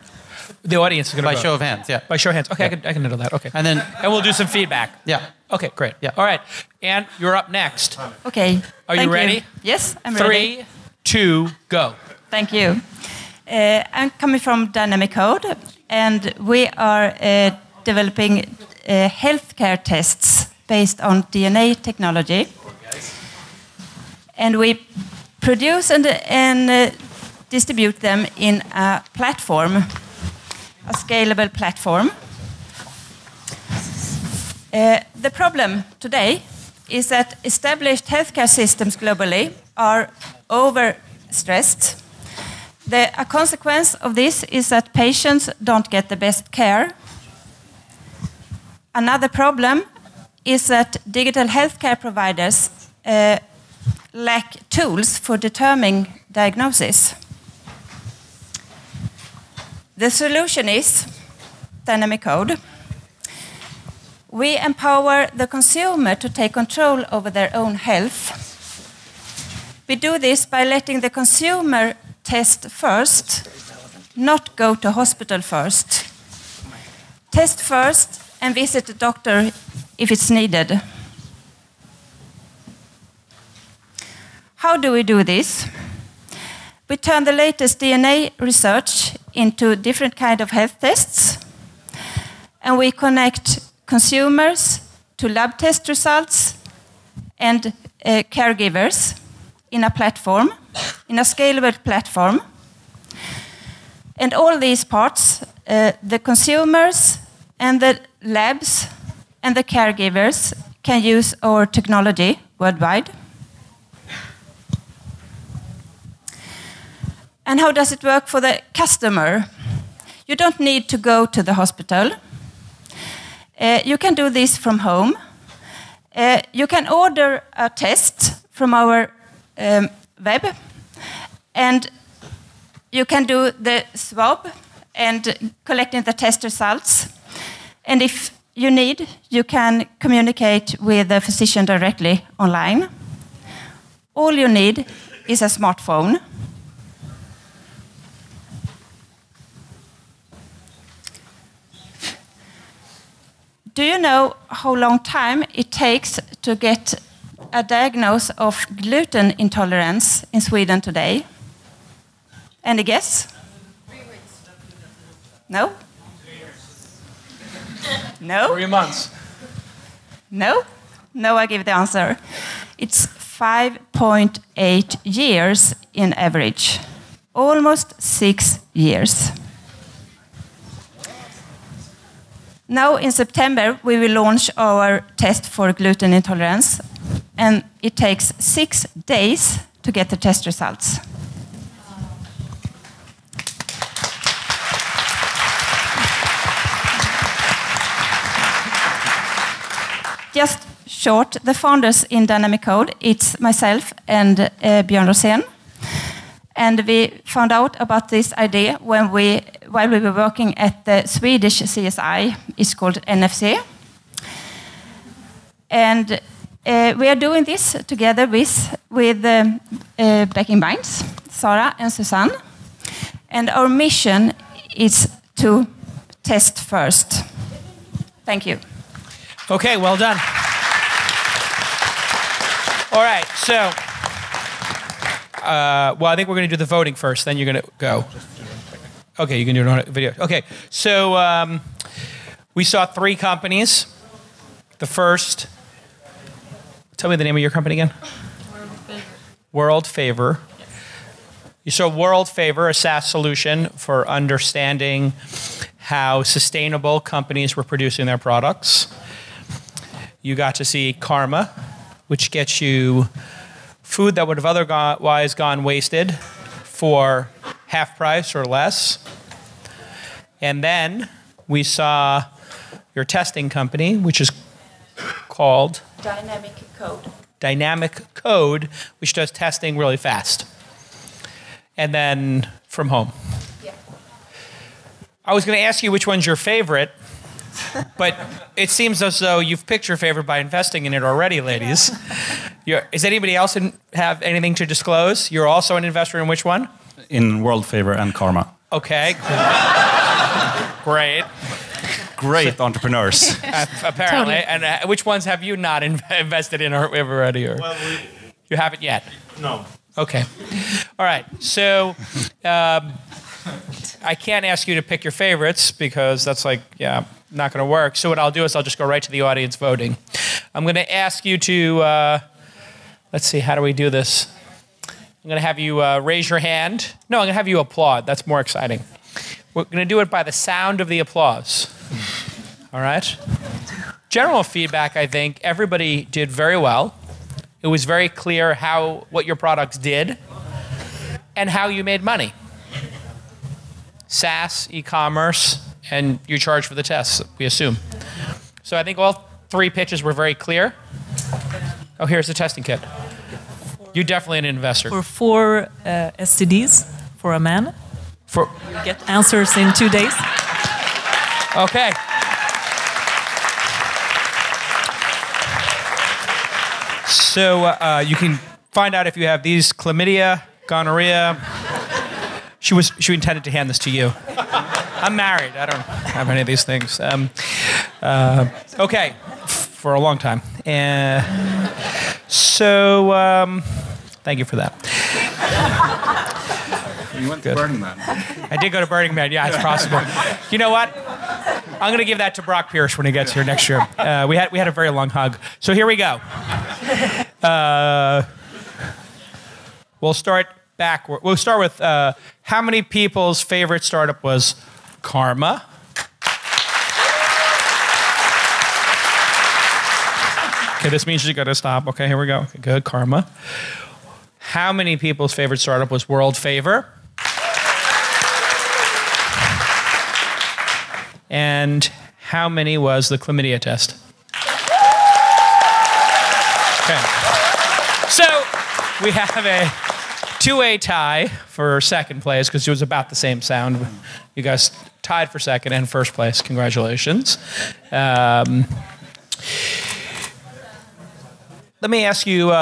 The audience is going to vote? By show of hands, yeah. By show of hands. Okay, yeah. I can handle that. Okay. And we'll do some feedback. Yeah. Okay, great. Yeah. All right. Anne, you're up next. Okay. Are you ready? Yes, I'm ready. 3, 2, go. Thank you. I'm coming from Dynamic Code, and we are developing healthcare tests based on DNA technology. And we produce and distribute them in a platform, a scalable platform. The problem today is that established healthcare systems globally are overstressed. A consequence of this is that patients don't get the best care. Another problem is that digital healthcare providers lack tools for determining diagnosis. The solution is Dynamic Code. We empower the consumer to take control over their own health. We do this by letting the consumer test first, not go to hospital first. Test first and visit the doctor if it's needed. How do we do this? We turn the latest DNA research into different kinds of health tests, and we connect consumers to lab test results and caregivers in a platform, in a scalable platform. And all these parts, the consumers and the labs and the caregivers can use our technology worldwide. And how does it work for the customer? You don't need to go to the hospital. You can do this from home. You can order a test from our web, and you can do the swab and collecting the test results. And if you need, you can communicate with the physician directly online. All you need is a smartphone. Do you know how long time it takes to get a diagnosis of gluten intolerance in Sweden today? Any guess? 3 weeks. No? No? 3 months. No, I give the answer. It's 5.8 years in average. Almost 6 years. Now in September, we will launch our test for gluten intolerance, and it takes 6 days to get the test results. Just short, the founders in Dynamic Code, it's myself and Björn Rosén. And we found out about this idea while we were working at the Swedish CSI, it's called NFC. And we are doing this together with BackingMinds, Sarah and Susanne. And our mission is to test first. Thank you. Okay, well done. All right, so, well, I think we're going to do the voting first, then you're going to go. Okay, you can do it on a video. Okay, so we saw 3 companies. The first, tell me the name of your company again. World Favor. You saw World Favor, a SaaS solution for understanding how sustainable companies were producing their products. You got to see Karma, which gets you food that would have otherwise gone wasted for half price or less. And then we saw your testing company, which is called Dynamic Code. Dynamic Code, which does testing really fast. And then from home. Yeah. I was going to ask you which one's your favorite, but it seems as though you've picked your favorite by investing in it already, ladies. Is anybody else have anything to disclose? You're also an investor in which one? In World Favor and Karma. Okay. Great. Great entrepreneurs. Apparently. Totally. And which ones have you not invested in already? Or? Well, you haven't yet? No. Okay. All right. So I can't ask you to pick your favorites because that's not going to work. So what I'll do is I'll just go right to the audience voting. I'm going to ask you to, let's see, how do we do this? I'm going to have you raise your hand. No, I'm going to have you applaud. That's more exciting. We're going to do it by the sound of the applause. All right? General feedback, I think, everybody did very well. It was very clear what your products did and how you made money. SaaS, e-commerce, and you charge for the tests, we assume. So I think all 3 pitches were very clear. Oh, here's the testing kit. You're definitely an investor. For 4 STDs for a man. You get answers in 2 days. Okay. So you can find out if you have these: chlamydia, gonorrhea. She intended to hand this to you. I'm married. I don't have any of these things. Okay, for a long time. So thank you for that. You went to Burning Man. I did go to Burning Man. Yeah, it's possible. You know what? I'm going to give that to Brock Pierce when he gets here next year. We had a very long hug. So here we go. We'll start backward. We'll start with how many people's favorite startup was Karma? Okay, this means you got to stop. Okay, here we go. Okay, good, Karma. How many people's favorite startup was World Favor? And how many was the chlamydia test? Okay. So we have a 2-way tie for second place because it was about the same sound. You guys tied for second and first place. Congratulations. Let me ask you,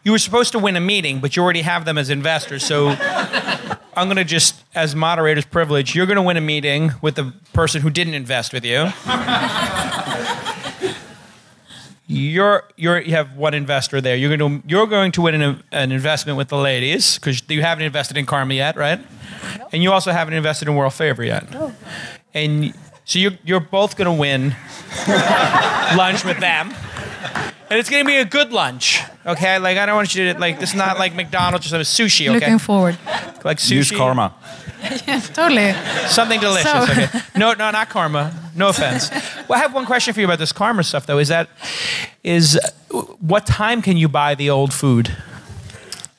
you were supposed to win a meeting, but you already have them as investors, so I'm going to just, as moderator's privilege, you're going to win a meeting with the person who didn't invest with you. you have one investor there. You're going to win an investment with the ladies because you haven't invested in Karma yet, right? No. And you also haven't invested in World Favor yet. No. And so you're both going to win lunch with them. And it's going to be a good lunch, okay? Like, I don't want you to, like, this is not like McDonald's, just sushi, okay? Looking forward. Like sushi. Use Karma. Yeah, totally. Something delicious, okay? No, not Karma. No offense. Well, I have one question for you about this Karma stuff, though. What time can you buy the old food?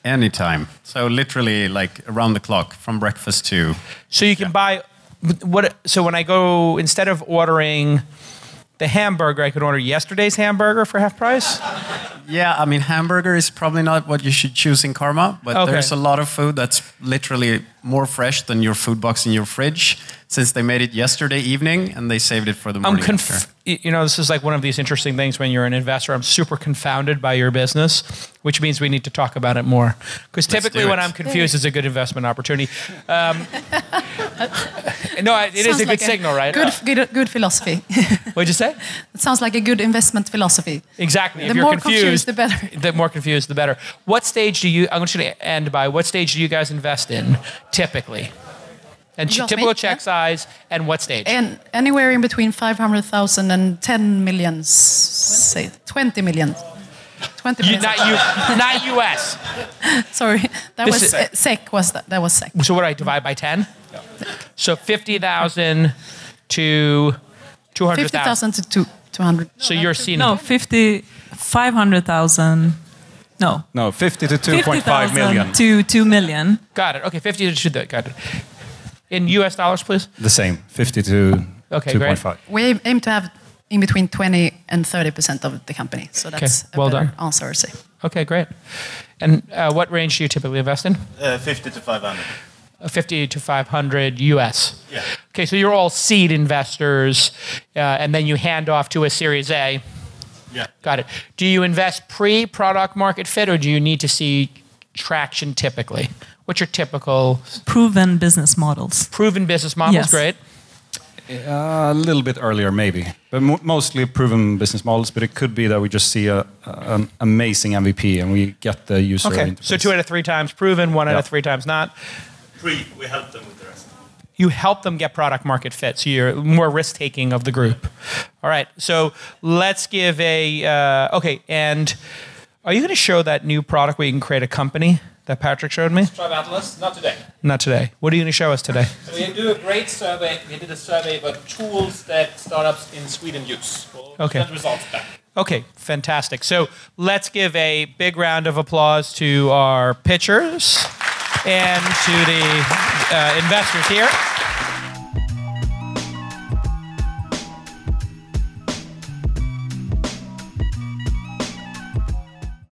Anytime. So literally, like, around the clock, from breakfast to... So you can buy... So when I go, instead of ordering... the hamburger, I could order yesterday's hamburger for half price? Yeah, I mean, hamburger is probably not what you should choose in Karma, but there's a lot of food that's literally more fresh than your food box in your fridge, since they made it yesterday evening and they saved it for the morning after. You know, this is like one of these interesting things when you're an investor. I'm super confounded by your business, which means we need to talk about it more. Because typically when I'm confused, it's a good investment opportunity. No, it is a good signal, right? Good philosophy. What'd you say? It sounds like a good investment philosophy. Exactly. The more confused, the better. The more confused, the better. What stage do you, I'm going to end by, what stage do you guys invest in, typically? And typical check size, and what stage? And anywhere in between 500,000 and 10 million, say 20 million. 20 million. Not US. Sorry, that was SEK. That was SEK. So what do I divide by 10? Yeah. So 50,000 to 200,000. 50,000 to 200. So you're seeing 500,000. No, 50 to 2.5 million. To 2 million. Got it. Okay, 50 to 2. Got it. In US dollars, please? The same, 50 to 2.5. We aim to have in between 20 and 30% of the company. So that's a better answer, I say. Okay, great. And what range do you typically invest in? 50 to 500. 50 to 500 US. Yeah. Okay, so you're all seed investors, and then you hand off to a Series A. Yeah. Got it. Do you invest pre-product market fit, or do you need to see traction typically? What's your typical... Proven business models. Proven business models, yes. Great. A little bit earlier, maybe. But mostly proven business models, but it could be that we just see an amazing MVP and we get the user interface. So 2 out of 3 times proven, 1 out of 3 times not. We help them with the rest. You help them get product market fit, so you're more risk-taking of the group. All right, so let's give a... okay, and are you going to show that new product where you can create a company that Patrick showed me? Tribe Atlas, not today. Not today. What are you going to show us today? So we do a great survey. We did a survey about tools that startups in Sweden use. We'll present results back. Okay, fantastic. So let's give a big round of applause to our pitchers and to the investors here.